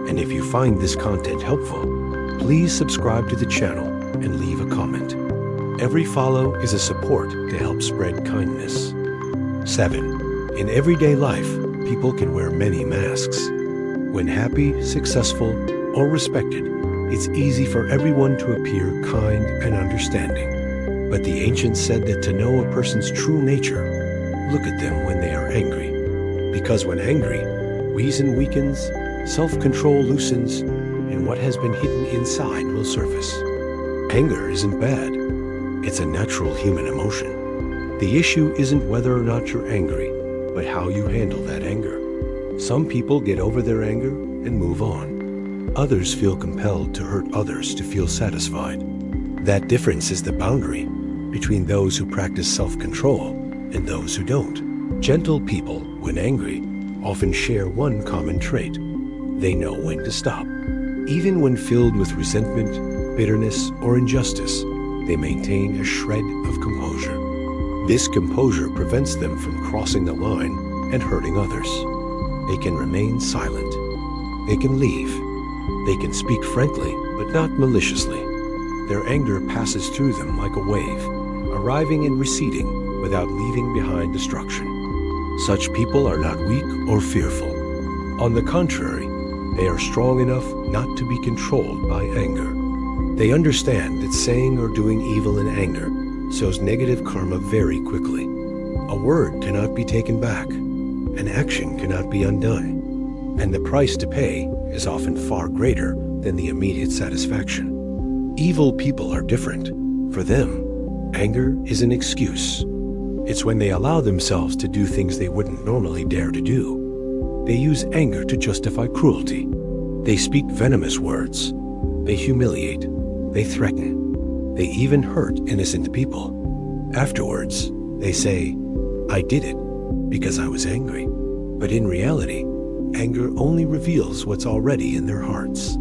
And if you find this content helpful, please subscribe to the channel and leave a comment. Every follow is a support to help spread kindness. 7. In everyday life, people can wear many masks. When happy, successful, or respected, it's easy for everyone to appear kind and understanding. But the ancients said that to know a person's true nature, look at them when they are angry. Because when angry, reason weakens, self-control loosens, and what has been hidden inside will surface. Anger isn't bad. It's a natural human emotion. The issue isn't whether or not you're angry, but how you handle that anger. Some people get over their anger and move on. Others feel compelled to hurt others to feel satisfied. That difference is the boundary between those who practice self-control and those who don't. Gentle people, when angry, often share one common trait. They know when to stop. Even when filled with resentment, bitterness, or injustice, they maintain a shred of composure. This composure prevents them from crossing the line and hurting others. They can remain silent. They can leave. They can speak frankly, but not maliciously. Their anger passes through them like a wave, arriving and receding without leaving behind destruction. Such people are not weak or fearful. On the contrary, they are strong enough not to be controlled by anger. They understand that saying or doing evil in anger sows negative karma very quickly. A word cannot be taken back. An action cannot be undone. And the price to pay is often far greater than the immediate satisfaction. Evil people are different. For them, anger is an excuse. It's when they allow themselves to do things they wouldn't normally dare to do. They use anger to justify cruelty. They speak venomous words. They humiliate. They threaten. They even hurt innocent people. Afterwards, they say, "I did it because I was angry." But in reality, anger only reveals what's already in their hearts.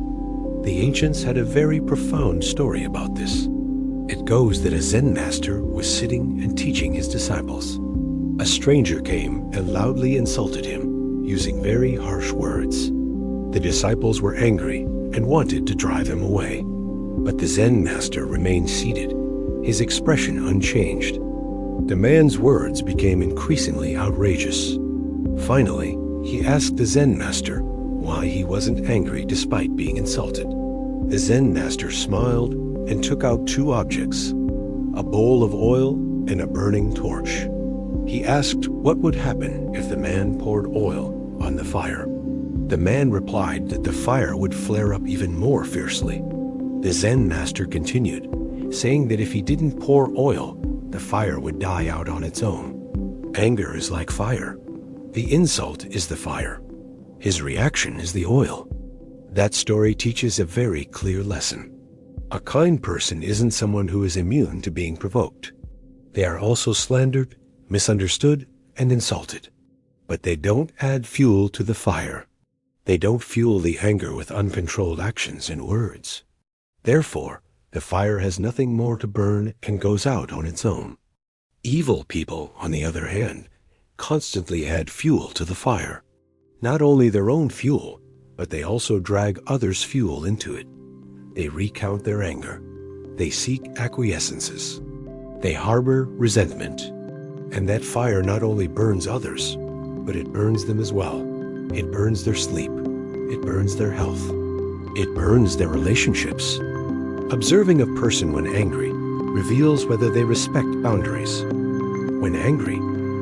The ancients had a very profound story about this. It goes that a Zen master was sitting and teaching his disciples. A stranger came and loudly insulted him, using very harsh words. The disciples were angry and wanted to drive him away. But the Zen master remained seated, his expression unchanged. The man's words became increasingly outrageous. Finally, he asked the Zen master why he wasn't angry despite being insulted. The Zen master smiled and took out two objects, a bowl of oil and a burning torch. He asked what would happen if the man poured oil on the fire. The man replied that the fire would flare up even more fiercely. The Zen master continued, saying that if he didn't pour oil, the fire would die out on its own. Anger is like fire. The insult is the fire. His reaction is the oil. That story teaches a very clear lesson. A kind person isn't someone who is immune to being provoked. They are also slandered, misunderstood, and insulted. But they don't add fuel to the fire. They don't fuel the anger with uncontrolled actions and words. Therefore, the fire has nothing more to burn and goes out on its own. Evil people, on the other hand, constantly add fuel to the fire. Not only their own fuel, but they also drag others' fuel into it. They recount their anger. They seek acquiescences. They harbor resentment. And that fire not only burns others, but it burns them as well. It burns their sleep. It burns their health. It burns their relationships. Observing a person when angry reveals whether they respect boundaries. When angry,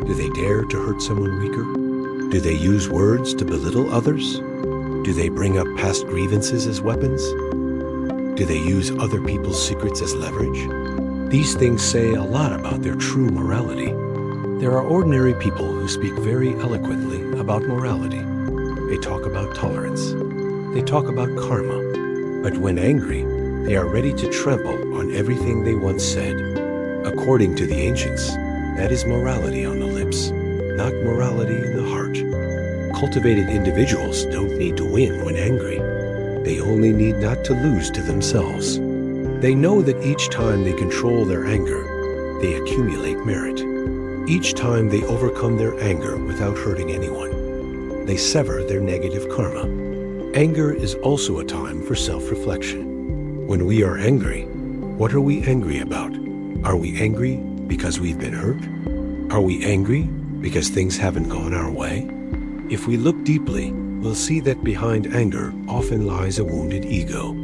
do they dare to hurt someone weaker? Do they use words to belittle others? Do they bring up past grievances as weapons? Do they use other people's secrets as leverage? These things say a lot about their true morality. There are ordinary people who speak very eloquently about morality. They talk about tolerance. They talk about karma. But when angry, they are ready to trample on everything they once said. According to the ancients, that is morality on the lips, not morality in the heart. Cultivated individuals don't need to win when angry. They only need not to lose to themselves. They know that each time they control their anger, they accumulate merit. Each time they overcome their anger without hurting anyone, they sever their negative karma. Anger is also a time for self-reflection. When we are angry, what are we angry about? Are we angry because we've been hurt? Are we angry because things haven't gone our way? If we look deeply, we'll see that behind anger often lies a wounded ego.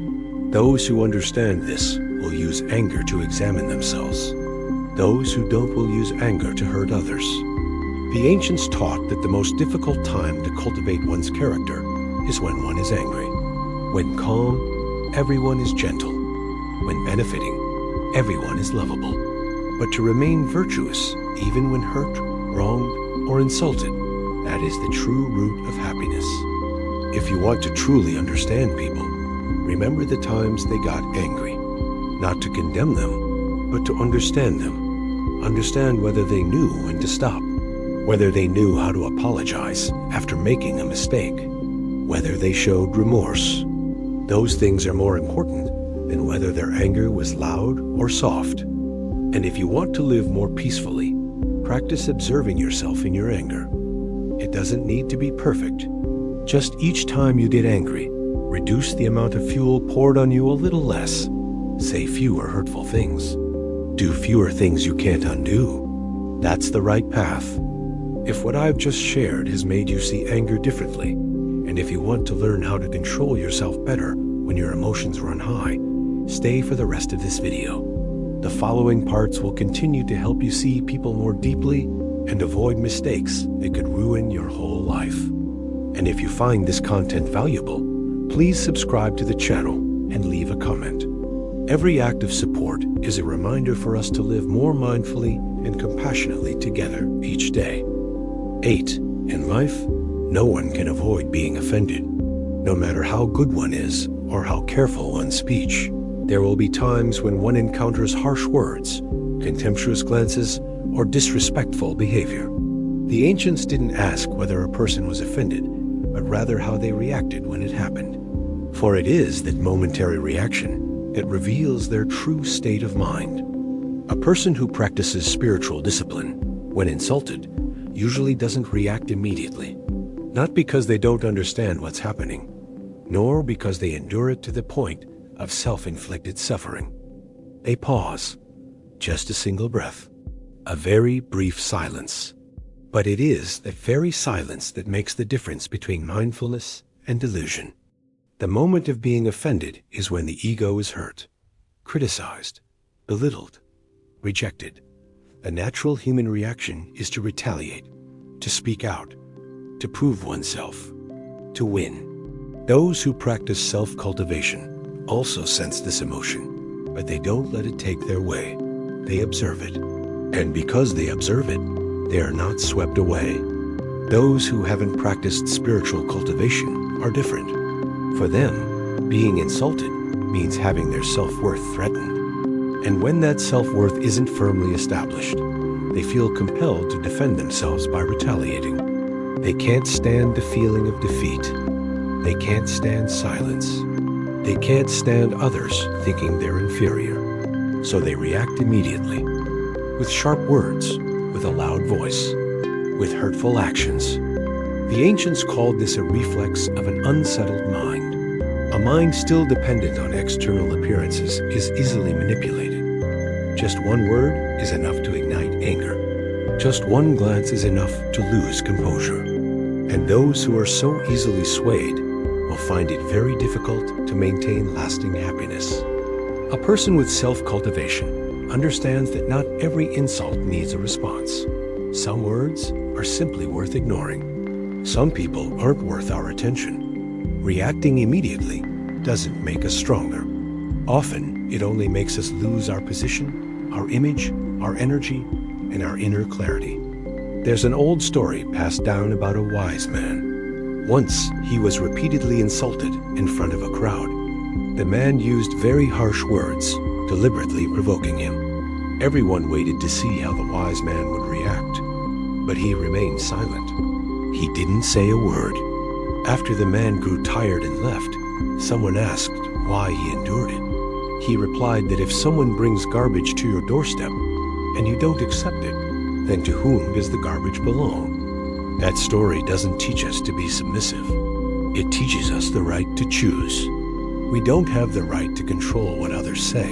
Those who understand this will use anger to examine themselves. Those who don't will use anger to hurt others. The ancients taught that the most difficult time to cultivate one's character is when one is angry. When calm, everyone is gentle. When benefiting, everyone is lovable. But to remain virtuous, even when hurt, wronged, or insulted, that is the true root of happiness. If you want to truly understand people, remember the times they got angry. Not to condemn them, but to understand them. Understand whether they knew when to stop, whether they knew how to apologize after making a mistake, whether they showed remorse. Those things are more important than whether their anger was loud or soft. And if you want to live more peacefully, practice observing yourself in your anger. It doesn't need to be perfect. Just each time you get angry, reduce the amount of fuel poured on you a little less. Say fewer hurtful things. Do fewer things you can't undo. That's the right path. If what I've just shared has made you see anger differently, and if you want to learn how to control yourself better when your emotions run high, stay for the rest of this video. The following parts will continue to help you see people more deeply and avoid mistakes that could ruin your whole life. And if you find this content valuable, please subscribe to the channel and leave a comment. Every act of support is a reminder for us to live more mindfully and compassionately together each day. 8. In life, no one can avoid being offended. No matter how good one is or how careful one's speech, there will be times when one encounters harsh words, contemptuous glances, or disrespectful behavior. The ancients didn't ask whether a person was offended, but rather how they reacted when it happened. For it is that momentary reaction that reveals their true state of mind. A person who practices spiritual discipline, when insulted, usually doesn't react immediately. Not because they don't understand what's happening, nor because they endure it to the point of self-inflicted suffering. They pause, just a single breath, a very brief silence. But it is that very silence that makes the difference between mindfulness and delusion. The moment of being offended is when the ego is hurt, criticized, belittled, rejected. A natural human reaction is to retaliate, to speak out, to prove oneself, to win. Those who practice self-cultivation also sense this emotion, but they don't let it take their way. They observe it. And because they observe it, they are not swept away. Those who haven't practiced spiritual cultivation are different. For them, being insulted means having their self-worth threatened. And when that self-worth isn't firmly established, they feel compelled to defend themselves by retaliating. They can't stand the feeling of defeat. They can't stand silence. They can't stand others thinking they're inferior. So they react immediately, with sharp words, with a loud voice, with hurtful actions. The ancients called this a reflex of an unsettled mind. A mind still dependent on external appearances is easily manipulated. Just one word is enough to ignite anger. Just one glance is enough to lose composure. And those who are so easily swayed will find it very difficult to maintain lasting happiness. A person with self-cultivation understands that not every insult needs a response. Some words are simply worth ignoring. Some people aren't worth our attention. Reacting immediately doesn't make us stronger. Often, it only makes us lose our position, our image, our energy, and our inner clarity. There's an old story passed down about a wise man. Once, he was repeatedly insulted in front of a crowd. The man used very harsh words, deliberately provoking him. Everyone waited to see how the wise man would react, but he remained silent. He didn't say a word. After the man grew tired and left, someone asked why he endured it. He replied that if someone brings garbage to your doorstep and you don't accept it, then to whom does the garbage belong? That story doesn't teach us to be submissive. It teaches us the right to choose. We don't have the right to control what others say,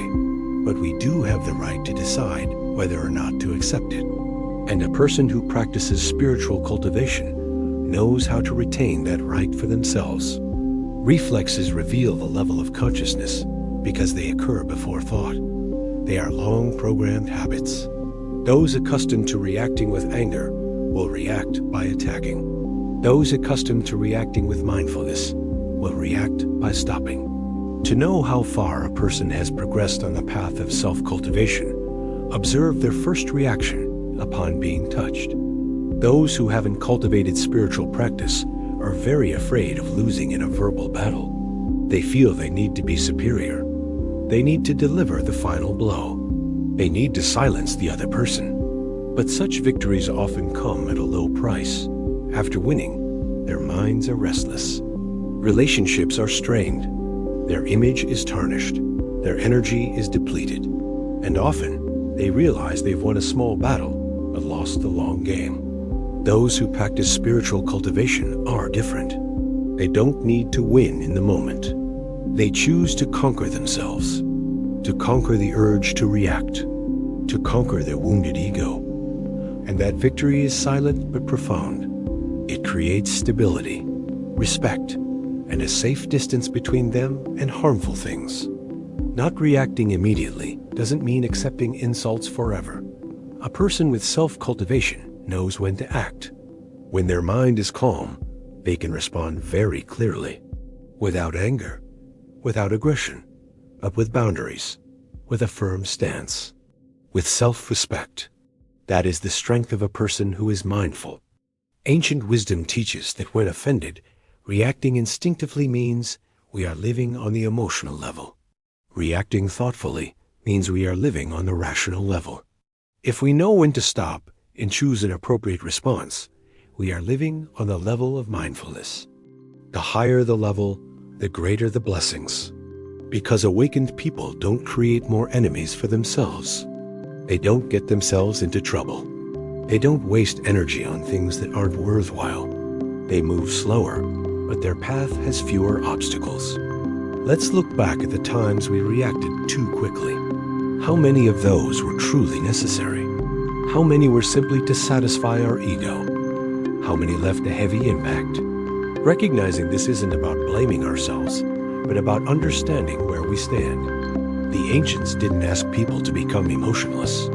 but we do have the right to decide whether or not to accept it. And a person who practices spiritual cultivation knows how to retain that right for themselves. Reflexes reveal the level of consciousness because they occur before thought. They are long-programmed habits. Those accustomed to reacting with anger will react by attacking. Those accustomed to reacting with mindfulness will react by stopping. To know how far a person has progressed on the path of self-cultivation, observe their first reaction upon being touched. Those who haven't cultivated spiritual practice are very afraid of losing in a verbal battle. They feel they need to be superior. They need to deliver the final blow. They need to silence the other person. But such victories often come at a low price. After winning, their minds are restless. Relationships are strained. Their image is tarnished. Their energy is depleted. And often, they realize they've won a small battle, but lost the long game. Those who practice spiritual cultivation are different. They don't need to win in the moment. They choose to conquer themselves, to conquer the urge to react, to conquer their wounded ego. And that victory is silent but profound. It creates stability, respect, and a safe distance between them and harmful things. Not reacting immediately doesn't mean accepting insults forever. A person with self-cultivation knows when to act. When their mind is calm, they can respond very clearly, without anger, without aggression, but with boundaries, with a firm stance, with self-respect. That is the strength of a person who is mindful. Ancient wisdom teaches that when offended, reacting instinctively means we are living on the emotional level. Reacting thoughtfully means we are living on the rational level. If we know when to stop and choose an appropriate response, we are living on the level of mindfulness. The higher the level, the greater the blessings. Because awakened people don't create more enemies for themselves. They don't get themselves into trouble. They don't waste energy on things that aren't worthwhile. They move slower, but their path has fewer obstacles. Let's look back at the times we reacted too quickly. How many of those were truly necessary? How many were simply to satisfy our ego? How many left a heavy impact? Recognizing this isn't about blaming ourselves, but about understanding where we stand. The ancients didn't ask people to become emotionless.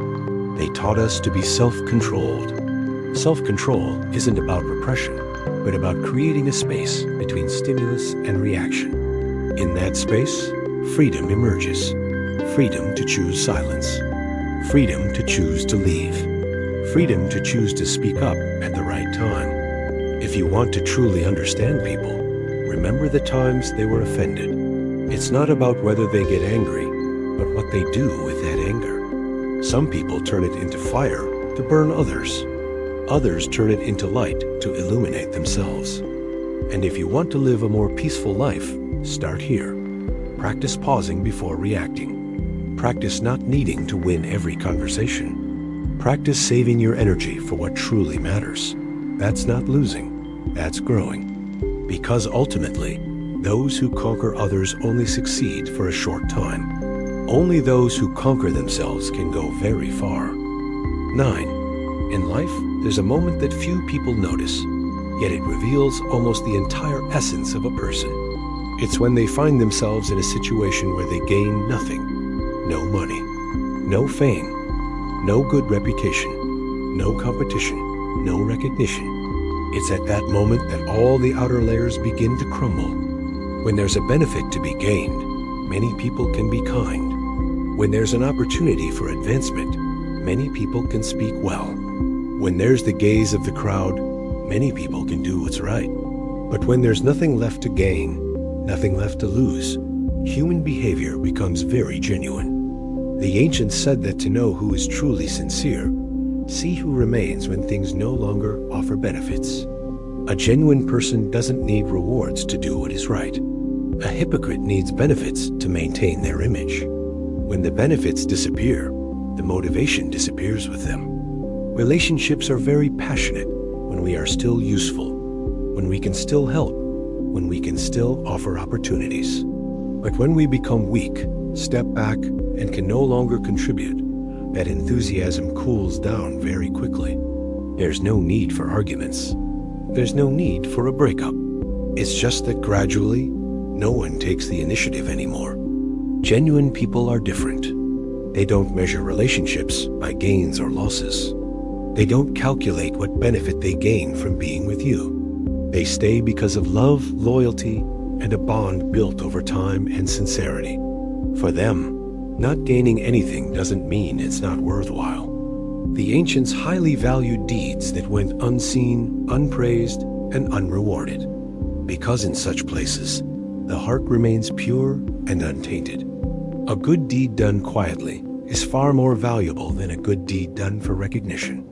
They taught us to be self-controlled. Self-control isn't about repression, but about creating a space between stimulus and reaction. In that space, freedom emerges. Freedom to choose silence. Freedom to choose to leave. Freedom to choose to speak up at the right time. If you want to truly understand people, remember the times they were offended. It's not about whether they get angry, but what they do with that anger. Some people turn it into fire to burn others. Others turn it into light to illuminate themselves. And if you want to live a more peaceful life, start here. Practice pausing before reacting. Practice not needing to win every conversation. Practice saving your energy for what truly matters. That's not losing, that's growing. Because ultimately, those who conquer others only succeed for a short time. Only those who conquer themselves can go very far. 9. In life, there's a moment that few people notice, yet it reveals almost the entire essence of a person. It's when they find themselves in a situation where they gain nothing. No money, no fame, no good reputation, no competition, no recognition. It's at that moment that all the outer layers begin to crumble. When there's a benefit to be gained, many people can be kind. When there's an opportunity for advancement, many people can speak well. When there's the gaze of the crowd, many people can do what's right. But when there's nothing left to gain, nothing left to lose, human behavior becomes very genuine. The ancients said that to know who is truly sincere, see who remains when things no longer offer benefits. A genuine person doesn't need rewards to do what is right. A hypocrite needs benefits to maintain their image. When the benefits disappear, the motivation disappears with them. Relationships are very passionate when we are still useful, when we can still help, when we can still offer opportunities. But when we become weak, step back, and can no longer contribute, that enthusiasm cools down very quickly. There's no need for arguments. There's no need for a breakup. It's just that gradually, no one takes the initiative anymore. Genuine people are different. They don't measure relationships by gains or losses. They don't calculate what benefit they gain from being with you. They stay because of love, loyalty, and a bond built over time and sincerity. For them, not gaining anything doesn't mean it's not worthwhile. The ancients highly valued deeds that went unseen, unpraised, and unrewarded, because in such places, the heart remains pure and untainted. A good deed done quietly is far more valuable than a good deed done for recognition.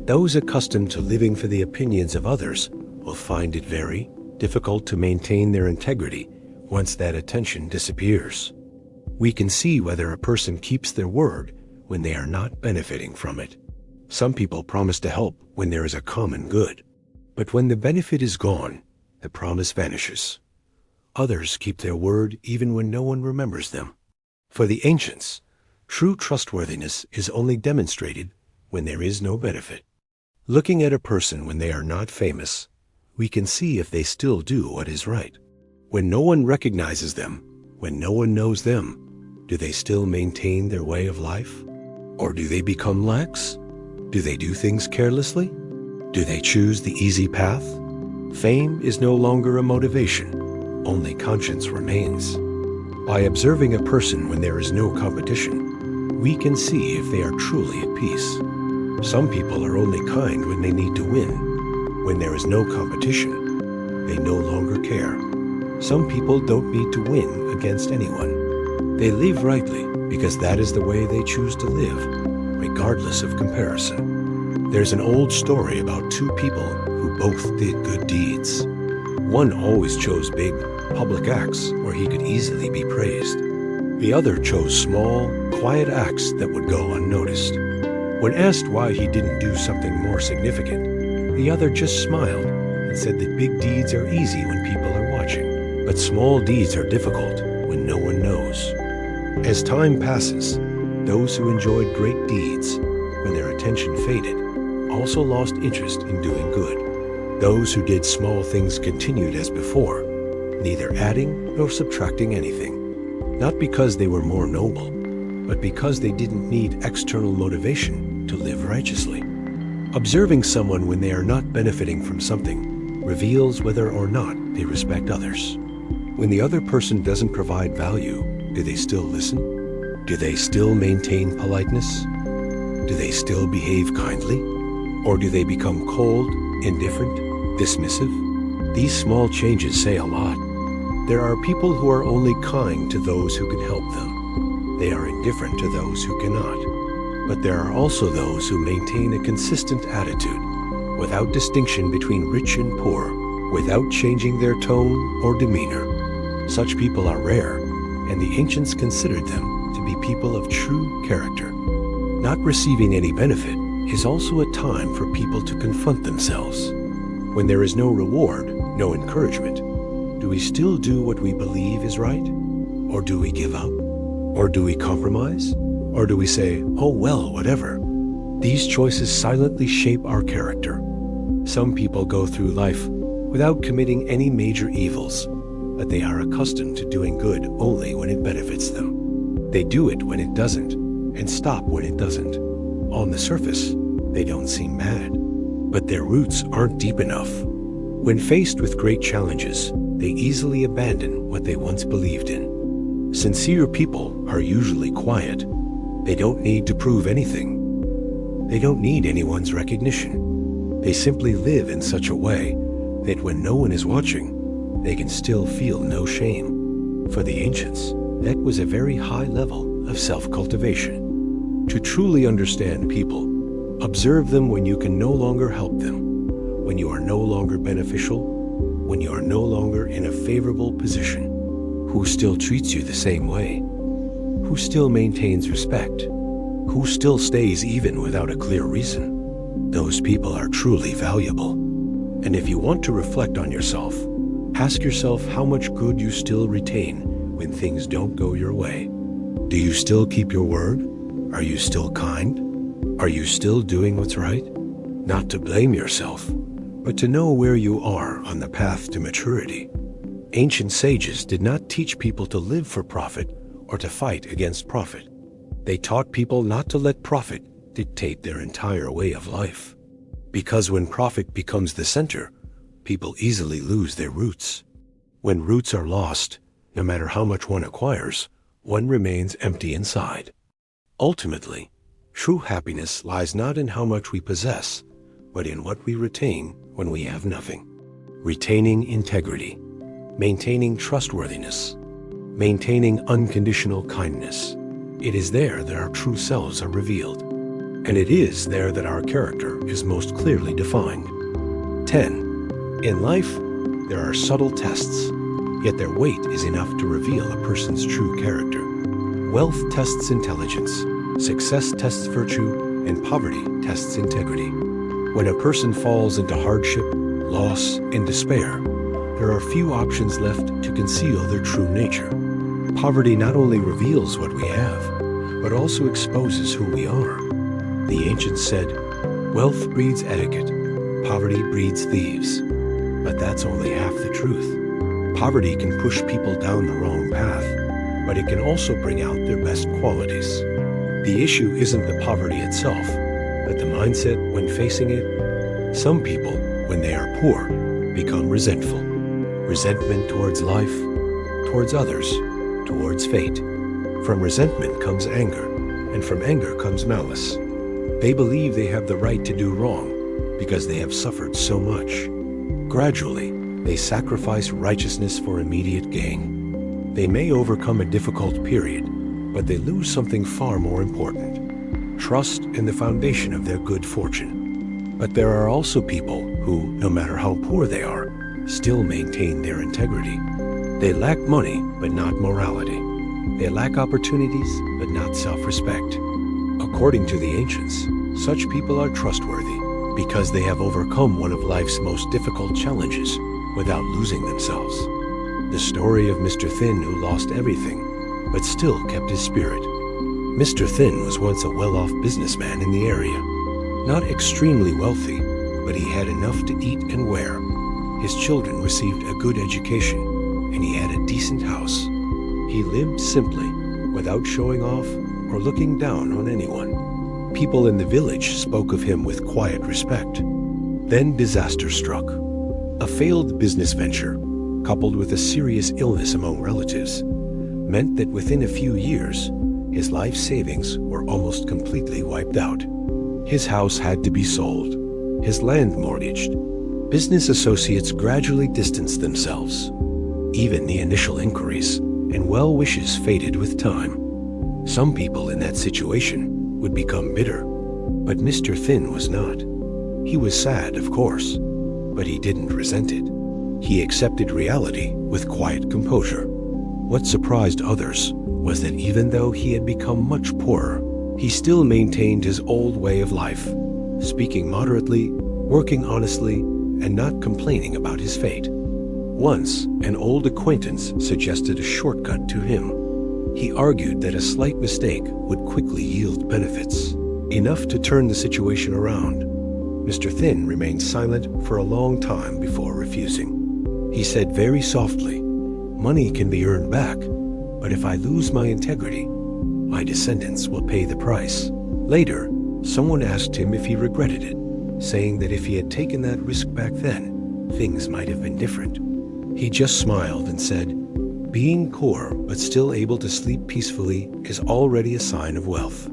Those accustomed to living for the opinions of others will find it very difficult to maintain their integrity once that attention disappears. We can see whether a person keeps their word when they are not benefiting from it. Some people promise to help when there is a common good, but when the benefit is gone, the promise vanishes. Others keep their word even when no one remembers them. For the ancients, true trustworthiness is only demonstrated when there is no benefit. Looking at a person when they are not famous, we can see if they still do what is right. When no one recognizes them, when no one knows them, do they still maintain their way of life? Or do they become lax? Do they do things carelessly? Do they choose the easy path? Fame is no longer a motivation, only conscience remains. By observing a person when there is no competition, we can see if they are truly at peace. Some people are only kind when they need to win. When there is no competition, they no longer care. Some people don't need to win against anyone. They live rightly because that is the way they choose to live, regardless of comparison. There's an old story about two people who both did good deeds. One always chose big, public acts where he could easily be praised. The other chose small, quiet acts that would go unnoticed. When asked why he didn't do something more significant, the other just smiled and said that big deeds are easy when people are watching, but small deeds are difficult when no one knows. As time passes, those who enjoyed great deeds, when their attention faded, also lost interest in doing good. Those who did small things continued as before, neither adding nor subtracting anything, not because they were more noble, but because they didn't need external motivation to live righteously. Observing someone when they are not benefiting from something reveals whether or not they respect others. When the other person doesn't provide value, do they still listen? Do they still maintain politeness? Do they still behave kindly? Or do they become cold, indifferent, dismissive? These small changes say a lot. There are people who are only kind to those who can help them. They are indifferent to those who cannot. But there are also those who maintain a consistent attitude, without distinction between rich and poor, without changing their tone or demeanor. Such people are rare, and the ancients considered them to be people of true character. Not receiving any benefit is also a time for people to confront themselves. When there is no reward, no encouragement, do we still do what we believe is right? Or do we give up? Or do we compromise? Or do we say, oh well, whatever? These choices silently shape our character. Some people go through life without committing any major evils, but they are accustomed to doing good only when it benefits them. They do it when it doesn't, and stop when it doesn't. On the surface, they don't seem mad, but their roots aren't deep enough. When faced with great challenges, they easily abandon what they once believed in. Sincere people are usually quiet. They don't need to prove anything. They don't need anyone's recognition. They simply live in such a way that when no one is watching, they can still feel no shame. For the ancients, that was a very high level of self-cultivation. To truly understand people, observe them when you can no longer help them, when you are no longer beneficial, when you are no longer in a favorable position. Who still treats you the same way? Who still maintains respect? Who still stays even without a clear reason? Those people are truly valuable. And if you want to reflect on yourself, ask yourself how much good you still retain when things don't go your way. Do you still keep your word? Are you still kind? Are you still doing what's right? Not to blame yourself, but to know where you are on the path to maturity. Ancient sages did not teach people to live for profit or to fight against profit. They taught people not to let profit dictate their entire way of life. Because when profit becomes the center, people easily lose their roots. When roots are lost, no matter how much one acquires, one remains empty inside. Ultimately, true happiness lies not in how much we possess, but in what we retain when we have nothing. Retaining integrity, maintaining trustworthiness, maintaining unconditional kindness. It is there that our true selves are revealed, and it is there that our character is most clearly defined. 10. In life, there are subtle tests, yet their weight is enough to reveal a person's true character. Wealth tests intelligence, success tests virtue, and poverty tests integrity. When a person falls into hardship, loss, and despair, there are few options left to conceal their true nature. Poverty not only reveals what we have, but also exposes who we are. The ancients said, wealth breeds etiquette, poverty breeds thieves. But that's only half the truth. Poverty can push people down the wrong path, but it can also bring out their best qualities. The issue isn't the poverty itself, but the mindset when facing it. Some people, when they are poor, become resentful. Resentment towards life, towards others, towards fate. From resentment comes anger, and from anger comes malice. They believe they have the right to do wrong because they have suffered so much. Gradually, they sacrifice righteousness for immediate gain. They may overcome a difficult period, but they lose something far more important: trust in the foundation of their good fortune. But there are also people who, no matter how poor they are, still maintain their integrity. They lack money, but not morality. They lack opportunities, but not self-respect. According to the ancients, such people are trustworthy because they have overcome one of life's most difficult challenges without losing themselves. The story of Mr. Thin who lost everything, but still kept his spirit. Mr. Thin was once a well-off businessman in the area. Not extremely wealthy, but he had enough to eat and wear. His children received a good education, and he had a decent house. He lived simply, without showing off or looking down on anyone. People in the village spoke of him with quiet respect. Then disaster struck. A failed business venture, coupled with a serious illness among relatives, meant that within a few years, his life savings were almost completely wiped out. His house had to be sold, his land mortgaged. Business associates gradually distanced themselves. Even the initial inquiries and well wishes faded with time. Some people in that situation would become bitter, but Mr. Thin was not. He was sad, of course, but he didn't resent it. He accepted reality with quiet composure. What surprised others was that even though he had become much poorer, he still maintained his old way of life, speaking moderately, working honestly, and not complaining about his fate. Once, an old acquaintance suggested a shortcut to him. He argued that a slight mistake would quickly yield benefits, enough to turn the situation around. Mr. Thin remained silent for a long time before refusing. He said very softly, "Money can be earned back, but if I lose my integrity, my descendants will pay the price." Later, someone asked him if he regretted it, saying that if he had taken that risk back then, things might have been different. He just smiled and said, "Being poor but still able to sleep peacefully is already a sign of wealth.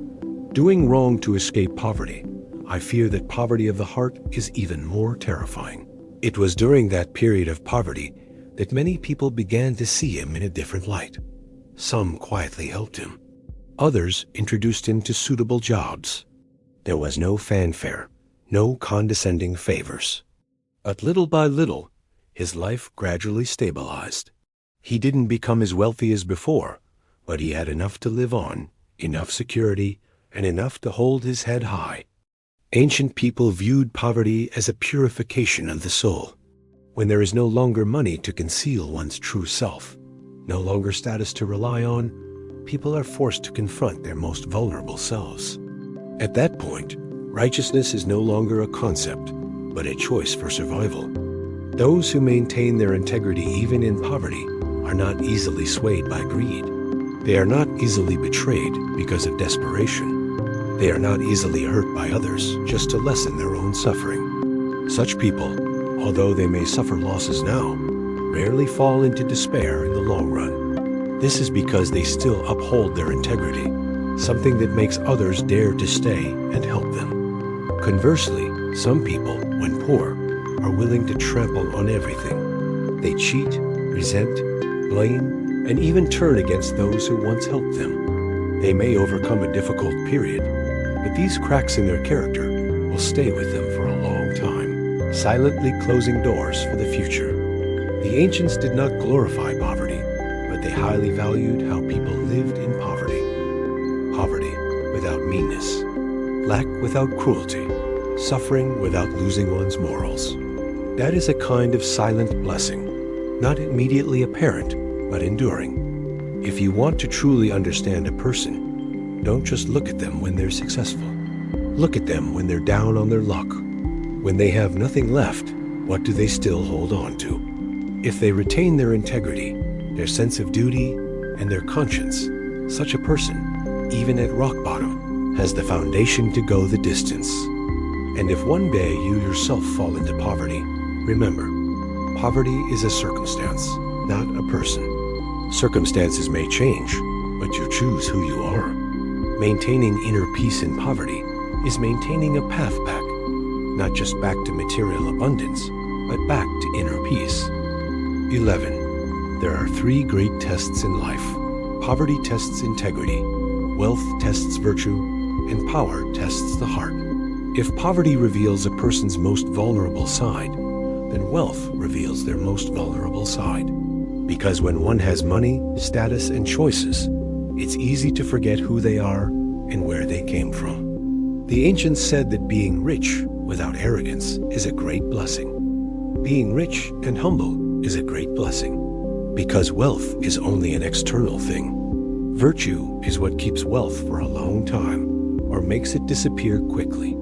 Doing wrong to escape poverty, I fear that poverty of the heart is even more terrifying." It was during that period of poverty that many people began to see him in a different light. Some quietly helped him. Others introduced him to suitable jobs. There was no fanfare, no condescending favors. But little by little, his life gradually stabilized. He didn't become as wealthy as before, but he had enough to live on, enough security, and enough to hold his head high. Ancient people viewed poverty as a purification of the soul. When there is no longer money to conceal one's true self, no longer status to rely on, people are forced to confront their most vulnerable selves. At that point, righteousness is no longer a concept, but a choice for survival. Those who maintain their integrity even in poverty are not easily swayed by greed. They are not easily betrayed because of desperation. They are not easily hurt by others just to lessen their own suffering. Such people, although they may suffer losses now, rarely fall into despair in the long run. This is because they still uphold their integrity, something that makes others dare to stay and help them. Conversely, some people, when poor, are willing to trample on everything. They cheat, resent, blame, and even turn against those who once helped them. They may overcome a difficult period, but these cracks in their character will stay with them for a long time, silently closing doors for the future. The ancients did not glorify poverty, but they highly valued how people lived in poverty. Poverty without meanness, lack without cruelty, suffering without losing one's morals. That is a kind of silent blessing, not immediately apparent, but enduring. If you want to truly understand a person, don't just look at them when they're successful. Look at them when they're down on their luck. When they have nothing left, what do they still hold on to? If they retain their integrity, their sense of duty, and their conscience, such a person, even at rock bottom, has the foundation to go the distance. And if one day you yourself fall into poverty, remember, poverty is a circumstance, not a person. Circumstances may change, but you choose who you are. Maintaining inner peace in poverty is maintaining a path back, not just back to material abundance, but back to inner peace. 11. There are 3 great tests in life. Poverty tests integrity, wealth tests virtue, and power tests the heart. If poverty reveals a person's most vulnerable side, then wealth reveals their most vulnerable side. Because when one has money, status, and choices, it's easy to forget who they are and where they came from. The ancients said that being rich without arrogance is a great blessing. Being rich and humble is a great blessing. because wealth is only an external thing. Virtue is what keeps wealth for a long time or makes it disappear quickly.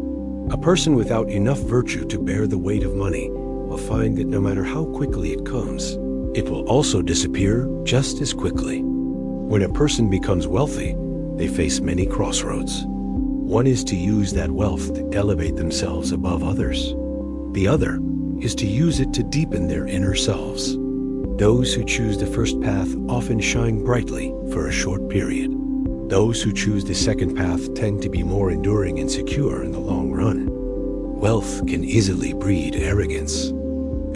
A person without enough virtue to bear the weight of money will find that no matter how quickly it comes, it will also disappear just as quickly. When a person becomes wealthy, they face many crossroads. One is to use that wealth to elevate themselves above others. The other is to use it to deepen their inner selves. Those who choose the first path often shine brightly for a short period. Those who choose the second path tend to be more enduring and secure in the long run. Wealth can easily breed arrogance.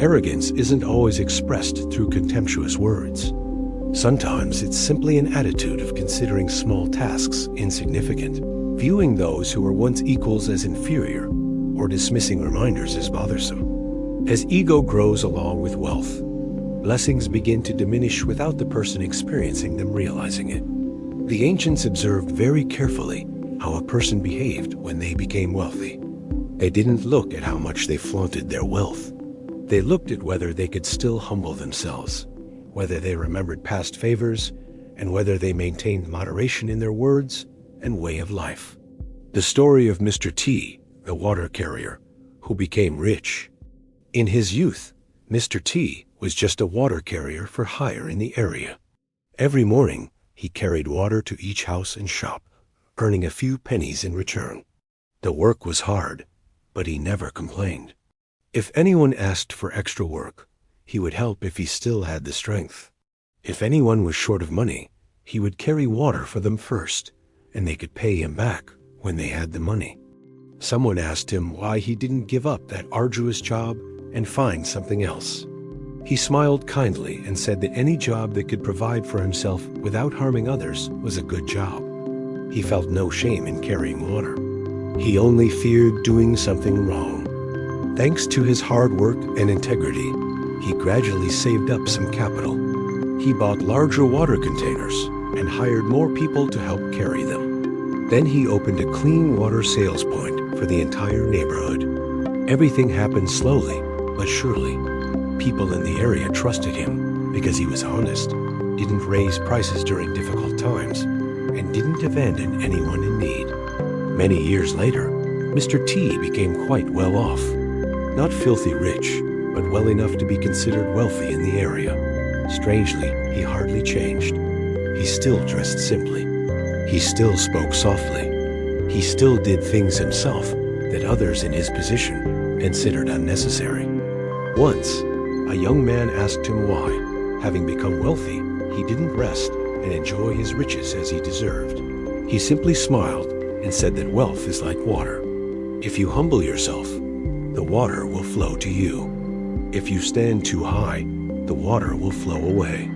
Arrogance isn't always expressed through contemptuous words. Sometimes it's simply an attitude of considering small tasks insignificant, viewing those who were once equals as inferior, or dismissing reminders as bothersome. As ego grows along with wealth, blessings begin to diminish without the person experiencing them realizing it. The ancients observed very carefully how a person behaved when they became wealthy. They didn't look at how much they flaunted their wealth. They looked at whether they could still humble themselves, whether they remembered past favors, and whether they maintained moderation in their words and way of life. The story of Mr. T, the water carrier, who became rich. In his youth, Mr. T was just a water carrier for hire in the area. Every morning, he carried water to each house and shop, earning a few pennies in return. The work was hard, but he never complained. If anyone asked for extra work, he would help if he still had the strength. If anyone was short of money, he would carry water for them first, and they could pay him back when they had the money. Someone asked him why he didn't give up that arduous job and find something else. He smiled kindly and said that any job that could provide for himself without harming others was a good job. He felt no shame in carrying water. He only feared doing something wrong. Thanks to his hard work and integrity, he gradually saved up some capital. He bought larger water containers and hired more people to help carry them. Then he opened a clean water sales point for the entire neighborhood. Everything happened slowly but surely. People in the area trusted him because he was honest, didn't raise prices during difficult times, and didn't abandon anyone in need. Many years later, Mr. T became quite well off. Not filthy rich, but well enough to be considered wealthy in the area. Strangely, he hardly changed. He still dressed simply. He still spoke softly. He still did things himself that others in his position considered unnecessary. Once, a young man asked him why, having become wealthy, he didn't rest and enjoy his riches as he deserved. He simply smiled and said that wealth is like water. If you humble yourself, the water will flow to you. If you stand too high, the water will flow away.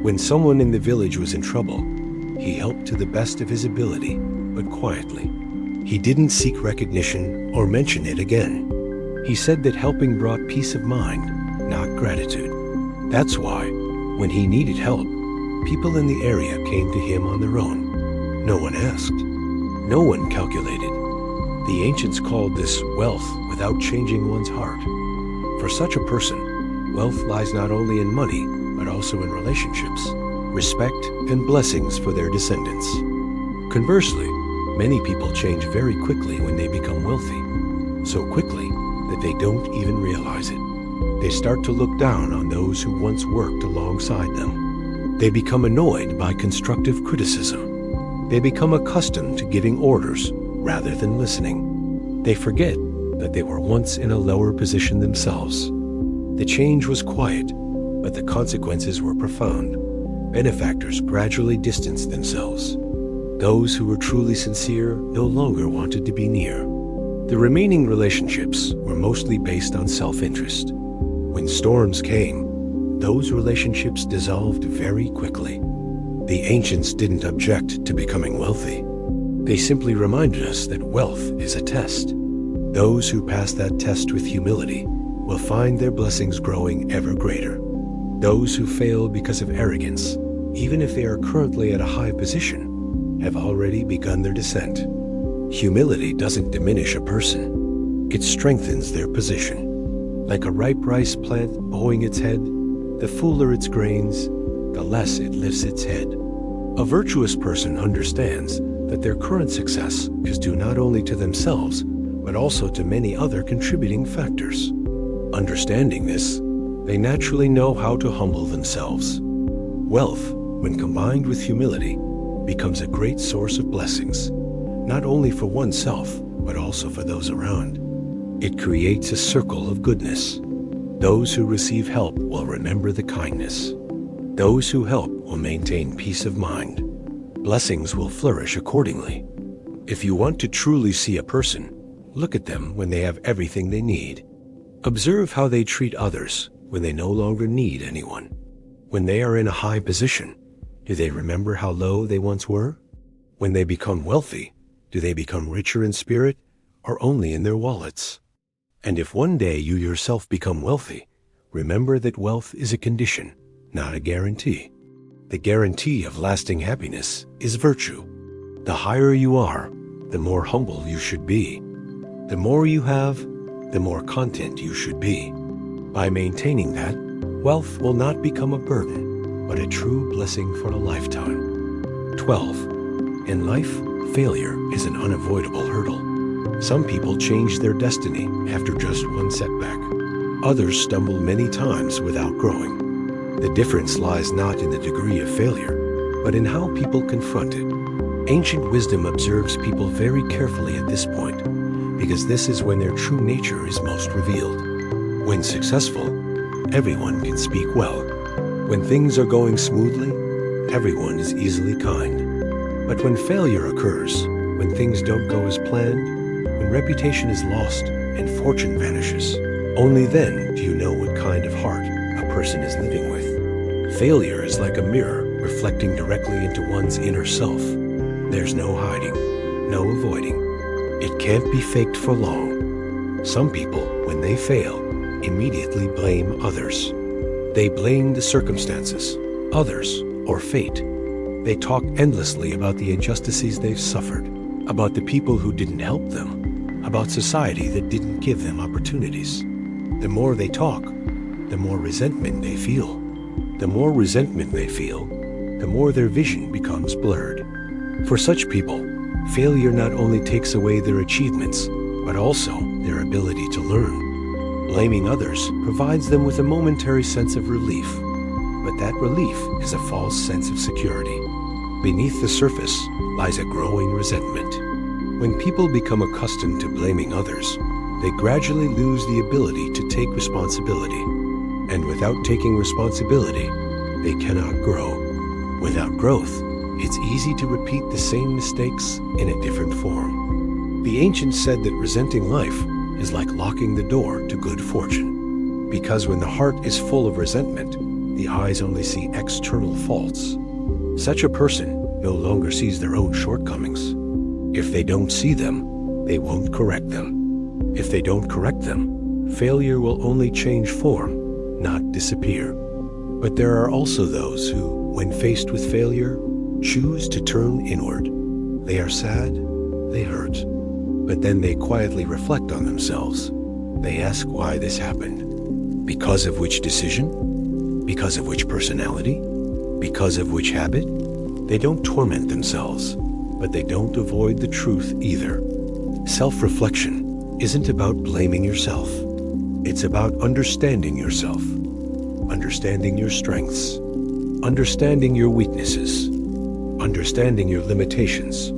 When someone in the village was in trouble, he helped to the best of his ability, but quietly. He didn't seek recognition or mention it again. He said that helping brought peace of mind, not gratitude. That's why, when he needed help, people in the area came to him on their own. No one asked. No one calculated. The ancients called this wealth without changing one's heart. For such a person, wealth lies not only in money, but also in relationships, respect, and blessings for their descendants. Conversely, many people change very quickly when they become wealthy, so quickly that they don't even realize it. They start to look down on those who once worked alongside them. They become annoyed by constructive criticism. They become accustomed to giving orders rather than listening. They forget that they were once in a lower position themselves. The change was quiet, but the consequences were profound. Benefactors gradually distanced themselves. Those who were truly sincere no longer wanted to be near. The remaining relationships were mostly based on self-interest. When storms came, those relationships dissolved very quickly. The ancients didn't object to becoming wealthy. They simply reminded us that wealth is a test. Those who pass that test with humility will find their blessings growing ever greater. Those who fail because of arrogance, even if they are currently at a high position, have already begun their descent. Humility doesn't diminish a person. It strengthens their position. Like a ripe rice plant bowing its head, the fuller its grains, the less it lifts its head. A virtuous person understands that their current success is due not only to themselves, but also to many other contributing factors. Understanding this, they naturally know how to humble themselves. Wealth, when combined with humility, becomes a great source of blessings, not only for oneself, but also for those around. It creates a circle of goodness. Those who receive help will remember the kindness. Those who help will maintain peace of mind. Blessings will flourish accordingly. If you want to truly see a person, look at them when they have everything they need. Observe how they treat others when they no longer need anyone. When they are in a high position, do they remember how low they once were? When they become wealthy, do they become richer in spirit or only in their wallets? And if one day you yourself become wealthy, remember that wealth is a condition, not a guarantee. The guarantee of lasting happiness is virtue. The higher you are, the more humble you should be. The more you have, the more content you should be. By maintaining that, wealth will not become a burden, but a true blessing for a lifetime. 12. In life, failure is an unavoidable hurdle. Some people change their destiny after just one setback. Others stumble many times without growing. The difference lies not in the degree of failure, but in how people confront it. Ancient wisdom observes people very carefully at this point, because this is when their true nature is most revealed. When successful, everyone can speak well. When things are going smoothly, everyone is easily kind. But when failure occurs, when things don't go as planned, when reputation is lost and fortune vanishes, only then do you know what kind of heart a person is living with. Failure is like a mirror reflecting directly into one's inner self. There's no hiding, no avoiding. It can't be faked for long. Some people, when they fail, immediately blame others. They blame the circumstances, others, or fate. They talk endlessly about the injustices they've suffered, about the people who didn't help them, about society that didn't give them opportunities. The more they talk, the more resentment they feel. The more resentment they feel, the more their vision becomes blurred. For such people, failure not only takes away their achievements, but also their ability to learn. Blaming others provides them with a momentary sense of relief, but that relief is a false sense of security. Beneath the surface lies a growing resentment. When people become accustomed to blaming others, they gradually lose the ability to take responsibility. And without taking responsibility, they cannot grow. Without growth, it's easy to repeat the same mistakes in a different form. The ancients said that resenting life is like locking the door to good fortune. Because when the heart is full of resentment, the eyes only see external faults. Such a person no longer sees their own shortcomings. If they don't see them, they won't correct them. If they don't correct them, failure will only change form, not disappear. But there are also those who, when faced with failure, choose to turn inward. They are sad, they hurt, but then they quietly reflect on themselves. They ask why this happened. Because of which decision? Because of which personality? Because of which habit? They don't torment themselves, but they don't avoid the truth either. Self-reflection isn't about blaming yourself. It's about understanding yourself, understanding your strengths, understanding your weaknesses, understanding your limitations,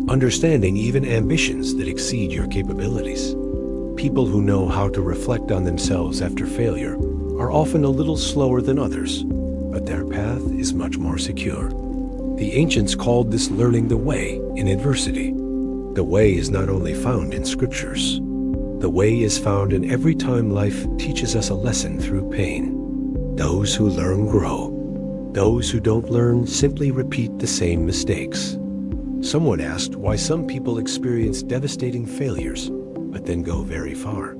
understanding even ambitions that exceed your capabilities. People who know how to reflect on themselves after failure are often a little slower than others, but their path is much more secure. The ancients called this learning the way in adversity. The way is not only found in scriptures. The way is found in every time life teaches us a lesson through pain. Those who learn grow. Those who don't learn simply repeat the same mistakes. Someone asked why some people experience devastating failures, but then go very far.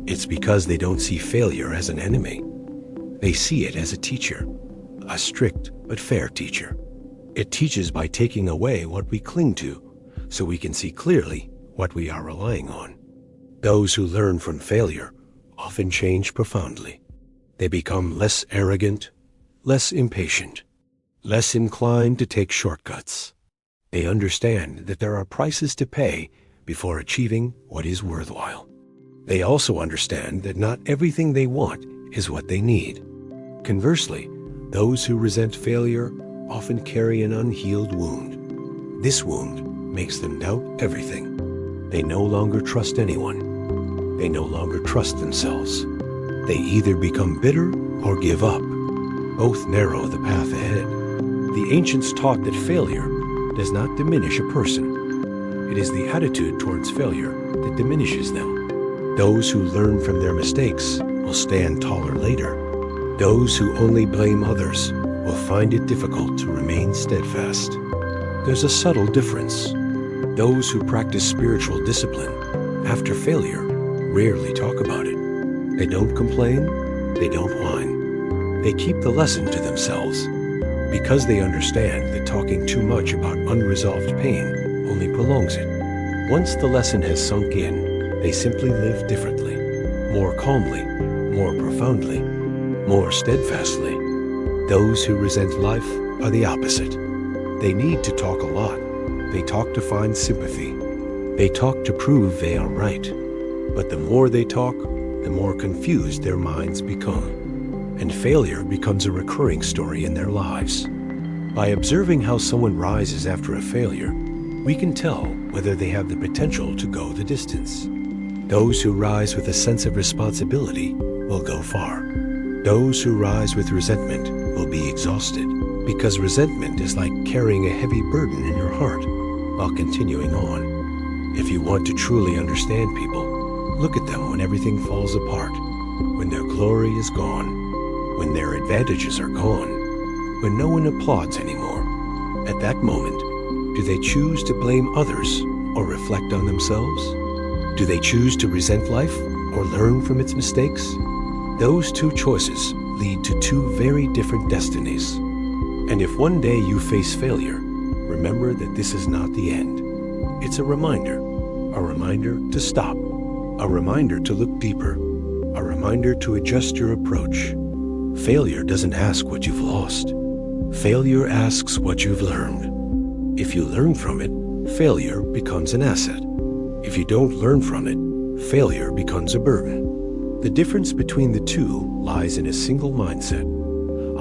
It's because they don't see failure as an enemy. They see it as a teacher, a strict but fair teacher. It teaches by taking away what we cling to, so we can see clearly what we are relying on. Those who learn from failure often change profoundly. They become less arrogant, less impatient, less inclined to take shortcuts. They understand that there are prices to pay before achieving what is worthwhile. They also understand that not everything they want is what they need. Conversely, those who resent failure often carry an unhealed wound. This wound makes them doubt everything. They no longer trust anyone. They no longer trust themselves. They either become bitter or give up. Both narrow the path ahead. The ancients taught that failure does not diminish a person. It is the attitude towards failure that diminishes them. Those who learn from their mistakes will stand taller later. Those who only blame others will find it difficult to remain steadfast. There's a subtle difference. Those who practice spiritual discipline after failure rarely talk about it. They don't complain, they don't whine. They keep the lesson to themselves because they understand that talking too much about unresolved pain only prolongs it. Once the lesson has sunk in, they simply live differently, more calmly, more profoundly, more steadfastly. Those who resent life are the opposite. They need to talk a lot. They talk to find sympathy. They talk to prove they are right. But the more they talk, the more confused their minds become. And failure becomes a recurring story in their lives. By observing how someone rises after a failure, we can tell whether they have the potential to go the distance. Those who rise with a sense of responsibility will go far. Those who rise with resentment will be exhausted, because resentment is like carrying a heavy burden in your heart while continuing on. If you want to truly understand people, look at them when everything falls apart, when their glory is gone, when their advantages are gone, when no one applauds anymore. At that moment, do they choose to blame others or reflect on themselves? Do they choose to resent life or learn from its mistakes? Those two choices lead to two very different destinies. And if one day you face failure, remember that this is not the end. It's a reminder to stop, a reminder to look deeper, a reminder to adjust your approach. Failure doesn't ask what you've lost. Failure asks what you've learned. If you learn from it, failure becomes an asset. If you don't learn from it, failure becomes a burden. The difference between the two lies in a single mindset.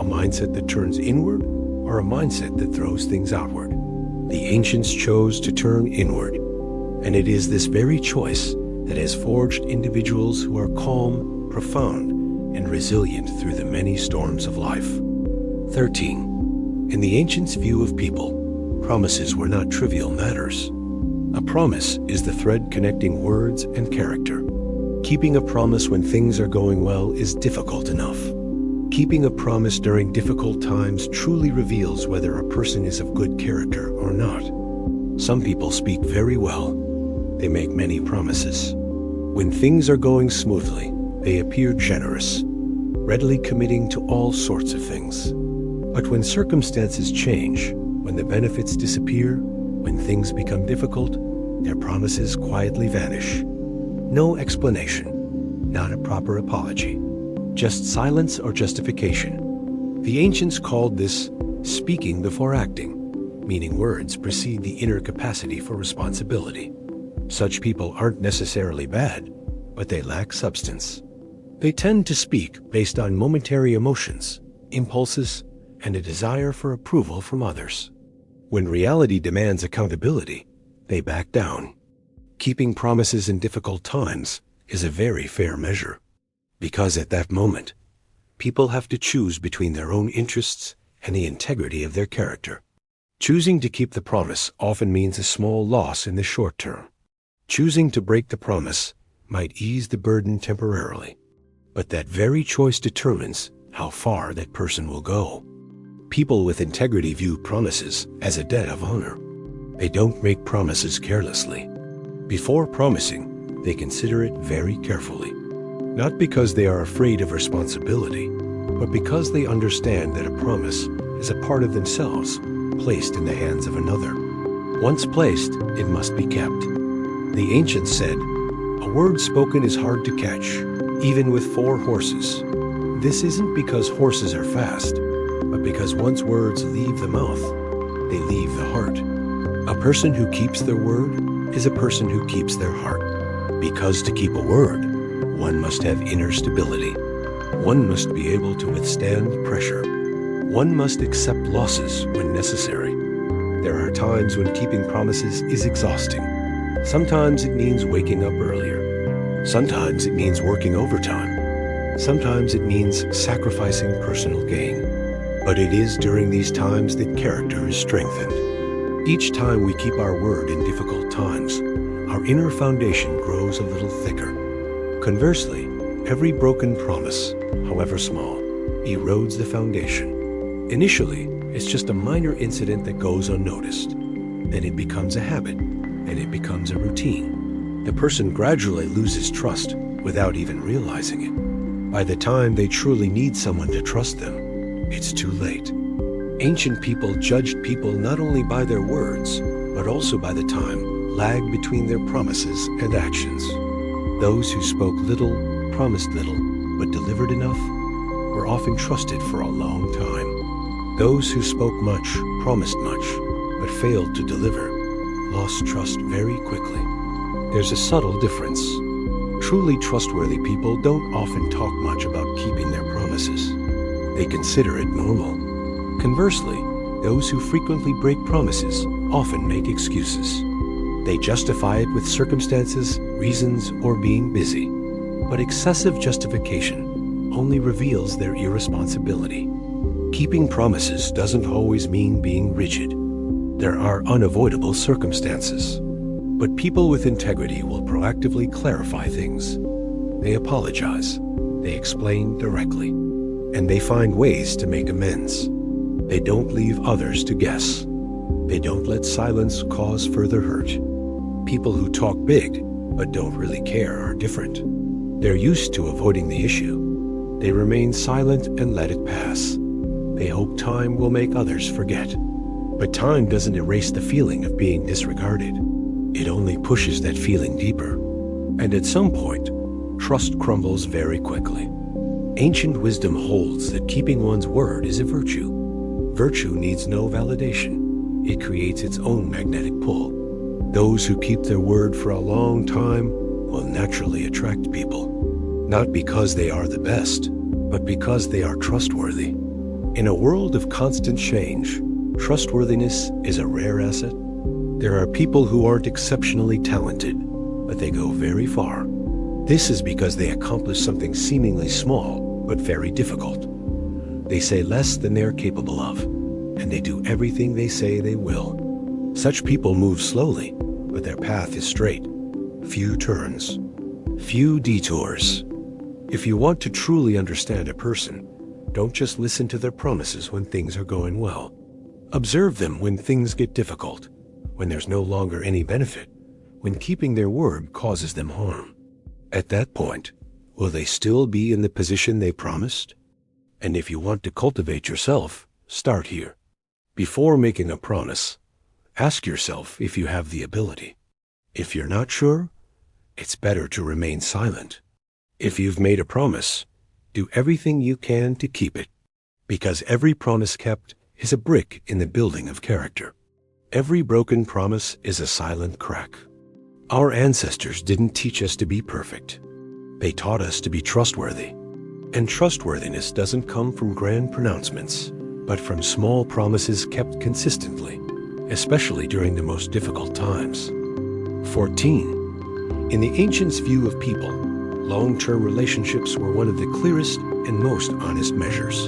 A mindset that turns inward or a mindset that throws things outward. The ancients chose to turn inward, and it is this very choice that has forged individuals who are calm, profound, and resilient through the many storms of life. 13. In the ancients' view of people, promises were not trivial matters. A promise is the thread connecting words and character. Keeping a promise when things are going well is difficult enough. Keeping a promise during difficult times truly reveals whether a person is of good character or not. Some people speak very well. They make many promises. When things are going smoothly, they appear generous, readily committing to all sorts of things. But when circumstances change, when the benefits disappear, when things become difficult, their promises quietly vanish. No explanation, not a proper apology, just silence or justification. The ancients called this speaking before acting, meaning words precede the inner capacity for responsibility. Such people aren't necessarily bad, but they lack substance. They tend to speak based on momentary emotions, impulses, and a desire for approval from others. When reality demands accountability, they back down. Keeping promises in difficult times is a very fair measure, because at that moment, people have to choose between their own interests and the integrity of their character. Choosing to keep the promise often means a small loss in the short term. Choosing to break the promise might ease the burden temporarily, but that very choice determines how far that person will go. People with integrity view promises as a debt of honor. They don't make promises carelessly. Before promising, they consider it very carefully, not because they are afraid of responsibility, but because they understand that a promise is a part of themselves placed in the hands of another. Once placed, it must be kept. The ancients said, "A word spoken is hard to catch, even with 4 horses. This isn't because horses are fast, but because once words leave the mouth, they leave the heart. A person who keeps their word is a person who keeps their heart. Because to keep a word, one must have inner stability. One must be able to withstand pressure. One must accept losses when necessary. There are times when keeping promises is exhausting. Sometimes it means waking up earlier. Sometimes it means working overtime. Sometimes it means sacrificing personal gain. But it is during these times that character is strengthened. Each time we keep our word in difficult times, our inner foundation grows a little thicker. Conversely, every broken promise, however small, erodes the foundation. Initially, it's just a minor incident that goes unnoticed. Then it becomes a habit, and it becomes a routine. The person gradually loses trust without even realizing it. By the time they truly need someone to trust them, it's too late. Ancient people judged people not only by their words, but also by the time lag between their promises and actions. Those who spoke little, promised little, but delivered enough, were often trusted for a long time. Those who spoke much, promised much, but failed to deliver, lost trust very quickly. There's a subtle difference. Truly trustworthy people don't often talk much about keeping their promises. They consider it normal. Conversely, those who frequently break promises often make excuses. They justify it with circumstances, reasons, or being busy. But excessive justification only reveals their irresponsibility. Keeping promises doesn't always mean being rigid. There are unavoidable circumstances. But people with integrity will proactively clarify things. They apologize. They explain directly. And they find ways to make amends. They don't leave others to guess. They don't let silence cause further hurt. People who talk big but don't really care are different. They're used to avoiding the issue. They remain silent and let it pass. They hope time will make others forget. But time doesn't erase the feeling of being disregarded. It only pushes that feeling deeper. And at some point, trust crumbles very quickly. Ancient wisdom holds that keeping one's word is a virtue. Virtue needs no validation. It creates its own magnetic pull. Those who keep their word for a long time will naturally attract people. Not because they are the best, but because they are trustworthy. In a world of constant change, trustworthiness is a rare asset. There are people who aren't exceptionally talented, but they go very far. This is because they accomplish something seemingly small, but very difficult. They say less than they're capable of, and they do everything they say they will. Such people move slowly, but their path is straight. Few turns, few detours. If you want to truly understand a person, don't just listen to their promises when things are going well. Observe them when things get difficult, when there's no longer any benefit, when keeping their word causes them harm. At that point, will they still be in the position they promised? And if you want to cultivate yourself, start here. Before making a promise, ask yourself if you have the ability. If you're not sure, it's better to remain silent. If you've made a promise, do everything you can to keep it, because every promise kept is a brick in the building of character. Every broken promise is a silent crack. Our ancestors didn't teach us to be perfect. They taught us to be trustworthy. And trustworthiness doesn't come from grand pronouncements, but from small promises kept consistently, especially during the most difficult times. 14. In the ancients' view of people, long-term relationships were one of the clearest and most honest measures.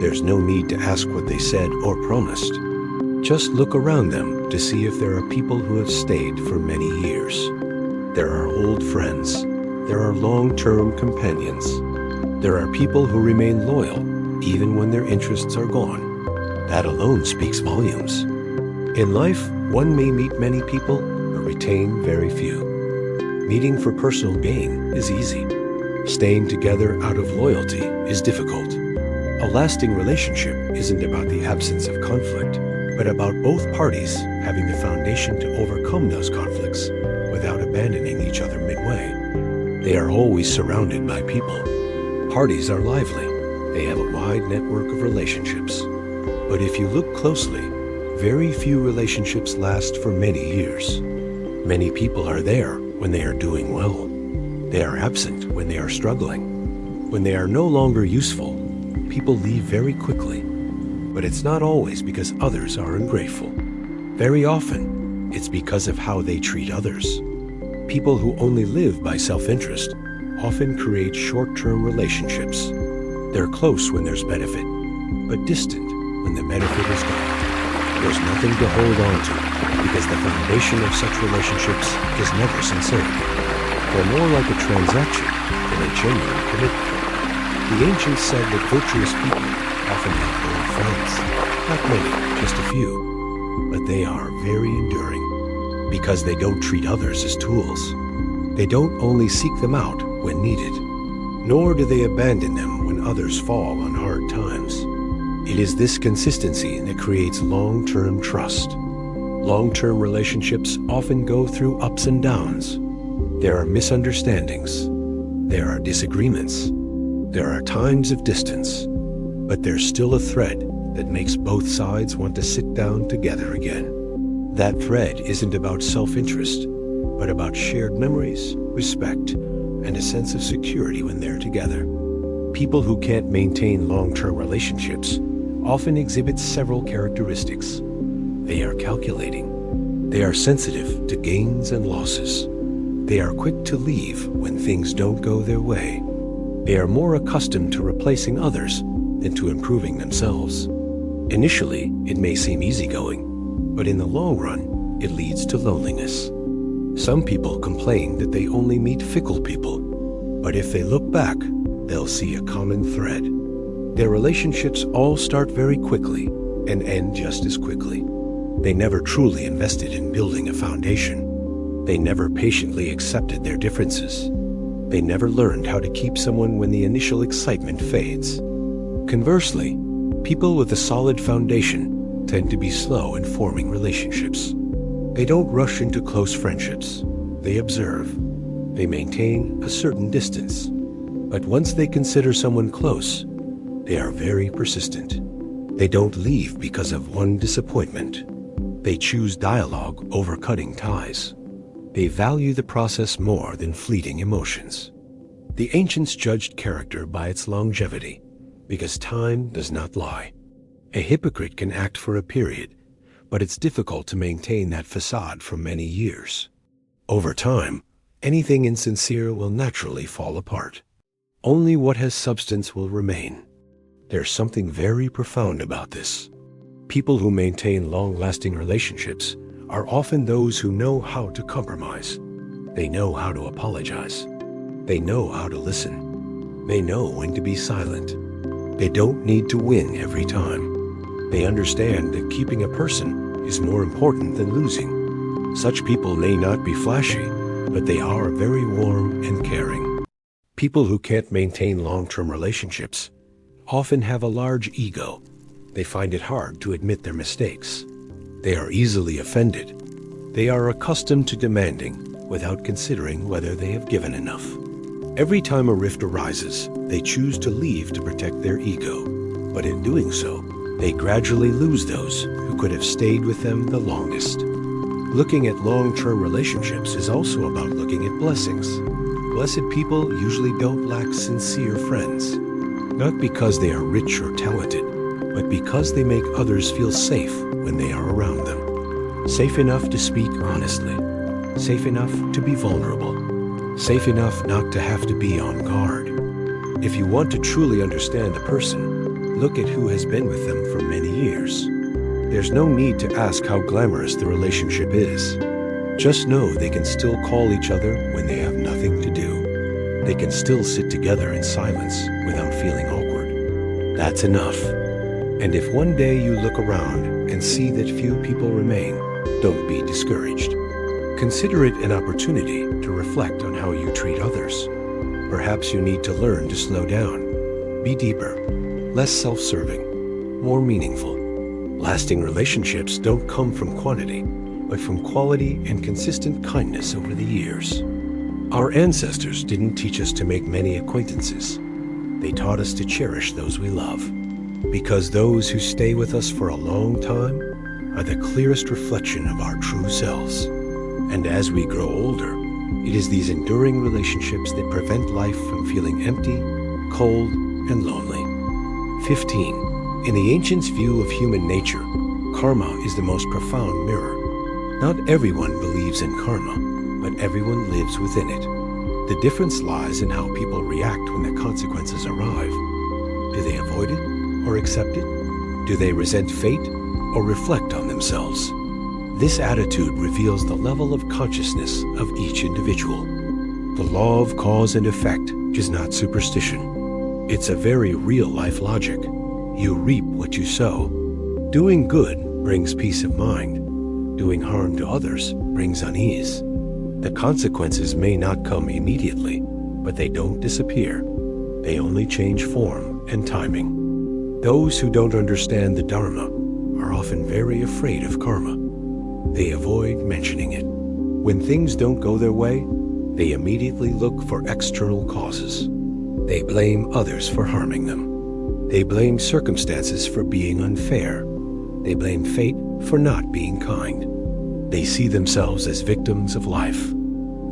There's no need to ask what they said or promised. Just look around them to see if there are people who have stayed for many years. There are old friends. There are long-term companions. There are people who remain loyal even when their interests are gone. That alone speaks volumes. In life, one may meet many people, but retain very few. Meeting for personal gain is easy. Staying together out of loyalty is difficult. A lasting relationship isn't about the absence of conflict, but about both parties having the foundation to overcome those conflicts without abandoning each other midway. They are always surrounded by people. Parties are lively. They have a wide network of relationships. But if you look closely, very few relationships last for many years. Many people are there when they are doing well. They are absent when they are struggling. When they are no longer useful, people leave very quickly. But it's not always because others are ungrateful. Very often, it's because of how they treat others. People who only live by self-interest often create short-term relationships. They're close when there's benefit, but distant when the benefit is gone. There's nothing to hold on to because the foundation of such relationships is never sincerity. They're more like a transaction than a genuine commitment. The ancients said that virtuous people often have old friends. Not many, just a few. But they are very enduring because they don't treat others as tools. They don't only seek them out when needed, nor do they abandon them when others fall on hard times. It is this consistency that creates long-term trust. Long-term relationships often go through ups and downs. There are misunderstandings. There are disagreements. There are times of distance. But there's still a thread that makes both sides want to sit down together again. That thread isn't about self-interest, but about shared memories, respect, and a sense of security when they're together. People who can't maintain long-term relationships often exhibit several characteristics. They are calculating. They are sensitive to gains and losses. They are quick to leave when things don't go their way. They are more accustomed to replacing others than to improving themselves. Initially, it may seem easygoing, but in the long run, it leads to loneliness. Some people complain that they only meet fickle people, but if they look back, they'll see a common thread. Their relationships all start very quickly and end just as quickly. They never truly invested in building a foundation. They never patiently accepted their differences. They never learned how to keep someone when the initial excitement fades. Conversely, people with a solid foundation tend to be slow in forming relationships. They don't rush into close friendships. They observe. They maintain a certain distance. But once they consider someone close, they are very persistent. They don't leave because of one disappointment. They choose dialogue over cutting ties. They value the process more than fleeting emotions. The ancients judged character by its longevity, because time does not lie. A hypocrite can act for a period, but it's difficult to maintain that facade for many years. Over time, anything insincere will naturally fall apart. Only what has substance will remain. There's something very profound about this. People who maintain long-lasting relationships are often those who know how to compromise. They know how to apologize. They know how to listen. They know when to be silent. They don't need to win every time. They understand that keeping a person is more important than losing. Such people may not be flashy, but they are very warm and caring. People who can't maintain long-term relationships often have a large ego. They find it hard to admit their mistakes. They are easily offended. They are accustomed to demanding without considering whether they have given enough. Every time a rift arises, they choose to leave to protect their ego. But in doing so, they gradually lose those who could have stayed with them the longest. Looking at long-term relationships is also about looking at blessings. Blessed people usually don't lack sincere friends, not because they are rich or talented, but because they make others feel safe when they are around them. Safe enough to speak honestly, safe enough to be vulnerable, safe enough not to have to be on guard. If you want to truly understand a person, look at who has been with them for many years. There's no need to ask how glamorous the relationship is. Just know they can still call each other when they have nothing to do. They can still sit together in silence without feeling awkward. That's enough. And if one day you look around and see that few people remain, don't be discouraged. Consider it an opportunity to reflect on how you treat others. Perhaps you need to learn to slow down, be deeper, less self-serving, more meaningful. Lasting relationships don't come from quantity, but from quality and consistent kindness over the years. Our ancestors didn't teach us to make many acquaintances. they taught us to cherish those we love. Because those who stay with us for a long time are the clearest reflection of our true selves. And as we grow older, it is these enduring relationships that prevent life from feeling empty, cold, and lonely. 15. In the ancients' view of human nature, karma is the most profound mirror. Not everyone believes in karma, but everyone lives within it. The difference lies in how people react when the consequences arrive. Do they avoid it or accept it? Do they resent fate or reflect on themselves? This attitude reveals the level of consciousness of each individual. The law of cause and effect is not superstition. It's a very real-life logic. You reap what you sow. Doing good brings peace of mind. Doing harm to others brings unease. The consequences may not come immediately, but they don't disappear. They only change form and timing. Those who don't understand the Dharma are often very afraid of karma. They avoid mentioning it. When things don't go their way, they immediately look for external causes. They blame others for harming them. They blame circumstances for being unfair. They blame fate for not being kind. They see themselves as victims of life.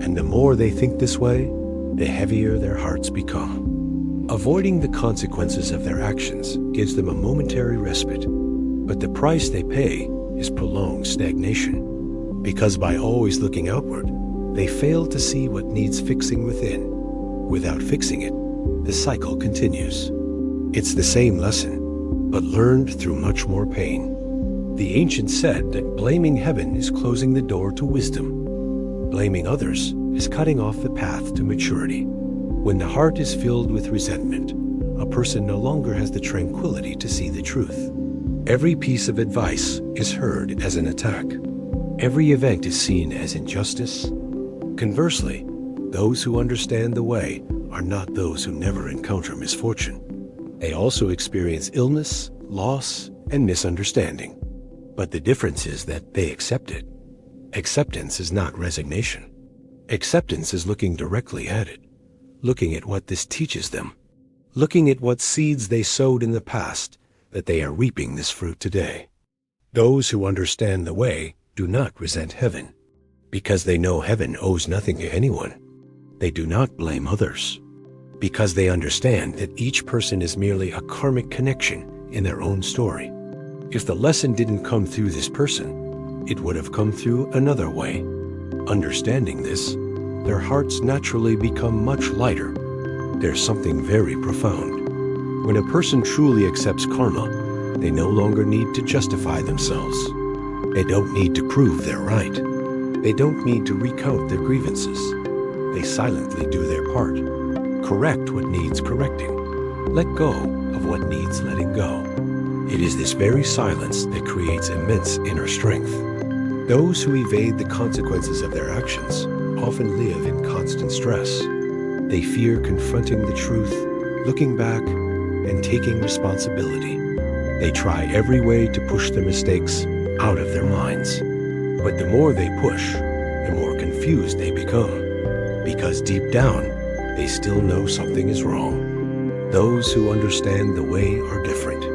And the more they think this way, the heavier their hearts become. Avoiding the consequences of their actions gives them a momentary respite, but the price they pay is prolonged stagnation. Because by always looking outward, they fail to see what needs fixing within. Without fixing it, the cycle continues. It's the same lesson, but learned through much more pain. The ancients said that blaming heaven is closing the door to wisdom. Blaming others is cutting off the path to maturity. When the heart is filled with resentment, a person no longer has the tranquility to see the truth. Every piece of advice is heard as an attack. Every event is seen as injustice. Conversely, those who understand the way are not those who never encounter misfortune. They also experience illness, loss, and misunderstanding. But the difference is that they accept it. Acceptance is not resignation. Acceptance is looking directly at it, looking at what this teaches them, looking at what seeds they sowed in the past, that they are reaping this fruit today. Those who understand the way do not resent heaven, because they know heaven owes nothing to anyone. They do not blame others, because they understand that each person is merely a karmic connection in their own story. If the lesson didn't come through this person, it would have come through another way. Understanding this, their hearts naturally become much lighter. There's something very profound. When a person truly accepts karma, they no longer need to justify themselves. They don't need to prove they're right. They don't need to recount their grievances. They silently do their part. Correct what needs correcting. Let go of what needs letting go. It is this very silence that creates immense inner strength. Those who evade the consequences of their actions often live in constant stress. They fear confronting the truth, looking back, and taking responsibility. They try every way to push their mistakes out of their minds. But the more they push, the more confused they become. Because deep down, they still know something is wrong. Those who understand the way are different.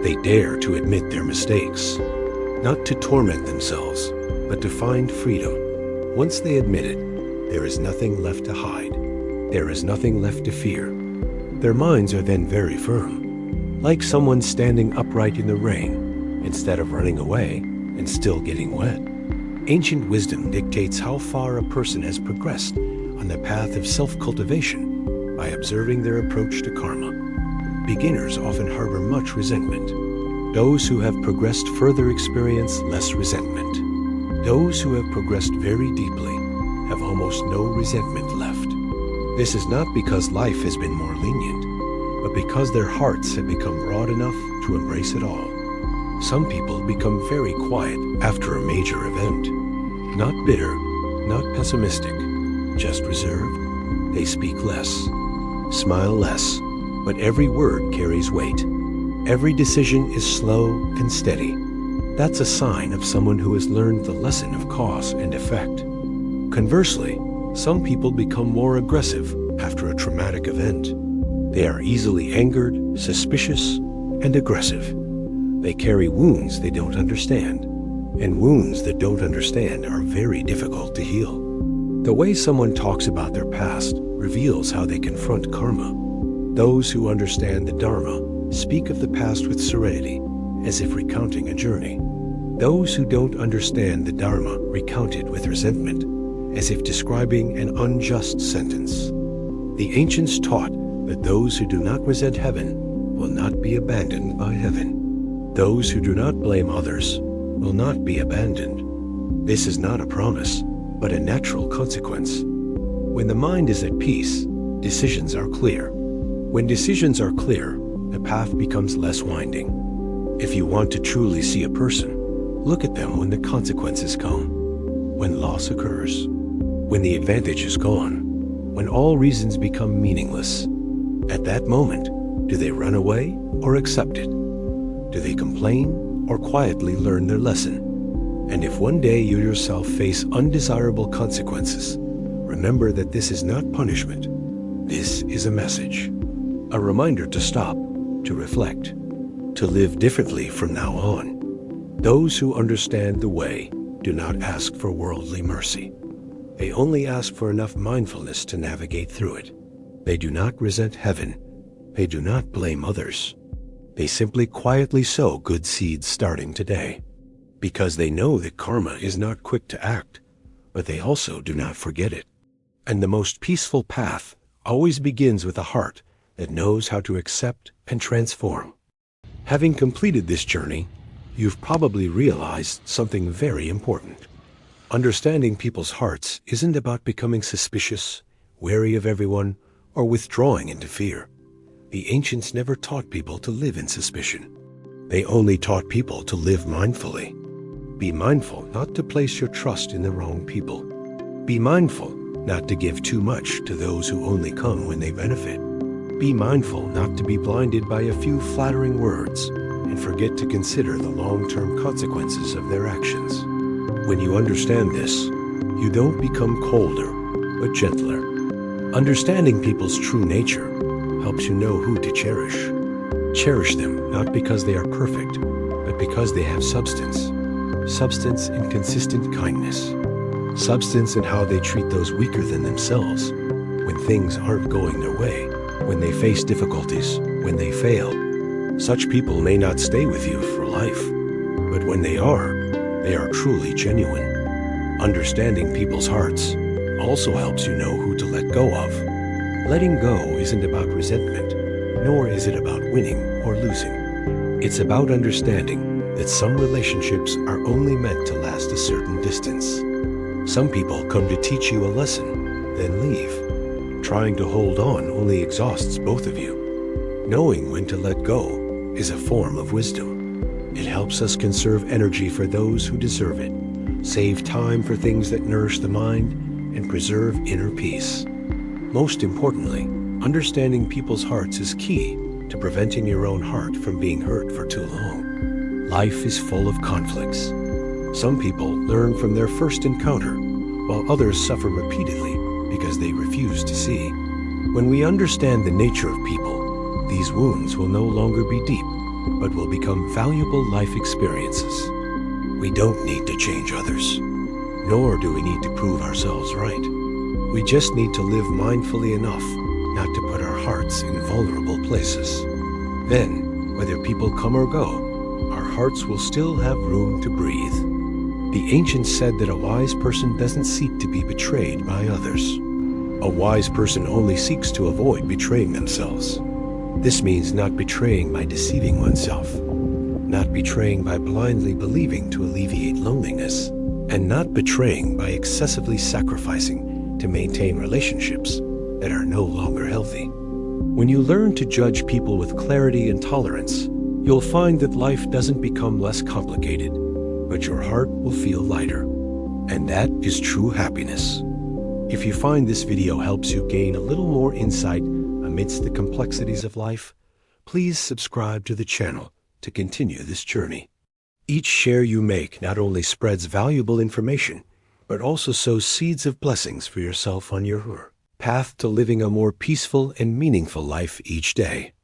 They dare to admit their mistakes, not to torment themselves, but to find freedom. Once they admit it, there is nothing left to hide. There is nothing left to fear. Their minds are then very firm, like someone standing upright in the rain, instead of running away and still getting wet. Ancient wisdom dictates how far a person has progressed on the path of self-cultivation by observing their approach to karma. Beginners often harbor much resentment. Those who have progressed further experience less resentment. Those who have progressed very deeply have almost no resentment left. This is not because life has been more lenient, but because their hearts have become broad enough to embrace it all. Some people become very quiet after a major event. Not bitter, not pessimistic, just reserved. They speak less, smile less, but every word carries weight. Every decision is slow and steady. That's a sign of someone who has learned the lesson of cause and effect. Conversely, some people become more aggressive after a traumatic event. They are easily angered, suspicious, and aggressive. They carry wounds they don't understand, and wounds that don't understand are very difficult to heal. The way someone talks about their past reveals how they confront karma. Those who understand the Dharma speak of the past with serenity, as if recounting a journey. Those who don't understand the Dharma recount it with resentment, as if describing an unjust sentence. The ancients taught that those who do not resent heaven will not be abandoned by heaven. Those who do not blame others will not be abandoned. This is not a promise, but a natural consequence. When the mind is at peace, decisions are clear. When decisions are clear, the path becomes less winding. If you want to truly see a person, look at them when the consequences come, when loss occurs, when the advantage is gone, when all reasons become meaningless. At that moment, do they run away or accept it? Do they complain or quietly learn their lesson? And if one day you yourself face undesirable consequences, remember that this is not punishment. This is a message, a reminder to stop, to reflect, to live differently from now on. Those who understand the way do not ask for worldly mercy. They only ask for enough mindfulness to navigate through it. They do not resent heaven. They do not blame others. They simply quietly sow good seeds starting today, because they know that karma is not quick to act, but they also do not forget it. And the most peaceful path always begins with a heart that knows how to accept and transform. Having completed this journey, you've probably realized something very important. Understanding people's hearts isn't about becoming suspicious, wary of everyone, or withdrawing into fear. The ancients never taught people to live in suspicion. They only taught people to live mindfully. Be mindful not to place your trust in the wrong people. Be mindful not to give too much to those who only come when they benefit. Be mindful not to be blinded by a few flattering words and forget to consider the long-term consequences of their actions. When you understand this, you don't become colder, but gentler. Understanding people's true nature helps you know who to cherish. Cherish them not because they are perfect, but because they have substance. Substance in consistent kindness. Substance in how they treat those weaker than themselves when things aren't going their way, when they face difficulties, when they fail. Such people may not stay with you for life, but when they are truly genuine. Understanding people's hearts also helps you know who to let go of. Letting go isn't about resentment, nor is it about winning or losing. It's about understanding that some relationships are only meant to last a certain distance. Some people come to teach you a lesson, then leave. Trying to hold on only exhausts both of you. Knowing when to let go is a form of wisdom. It helps us conserve energy for those who deserve it, save time for things that nourish the mind, and preserve inner peace. Most importantly, understanding people's hearts is key to preventing your own heart from being hurt for too long. Life is full of conflicts. Some people learn from their first encounter, while others suffer repeatedly because they refuse to see. When we understand the nature of people, these wounds will no longer be deep, but will become valuable life experiences. We don't need to change others, nor do we need to prove ourselves right. We just need to live mindfully enough not to put our hearts in vulnerable places. Then, whether people come or go, our hearts will still have room to breathe. The ancients said that a wise person doesn't seek to be betrayed by others. A wise person only seeks to avoid betraying themselves. This means not betraying by deceiving oneself, not betraying by blindly believing to alleviate loneliness, and not betraying by excessively sacrificing to maintain relationships that are no longer healthy. When you learn to judge people with clarity and tolerance, you'll find that life doesn't become less complicated, but your heart will feel lighter. And that is true happiness. If you find this video helps you gain a little more insight amidst the complexities of life, please subscribe to the channel to continue this journey. Each share you make not only spreads valuable information, but also sows seeds of blessings for yourself on your path. path to living a more peaceful and meaningful life each day.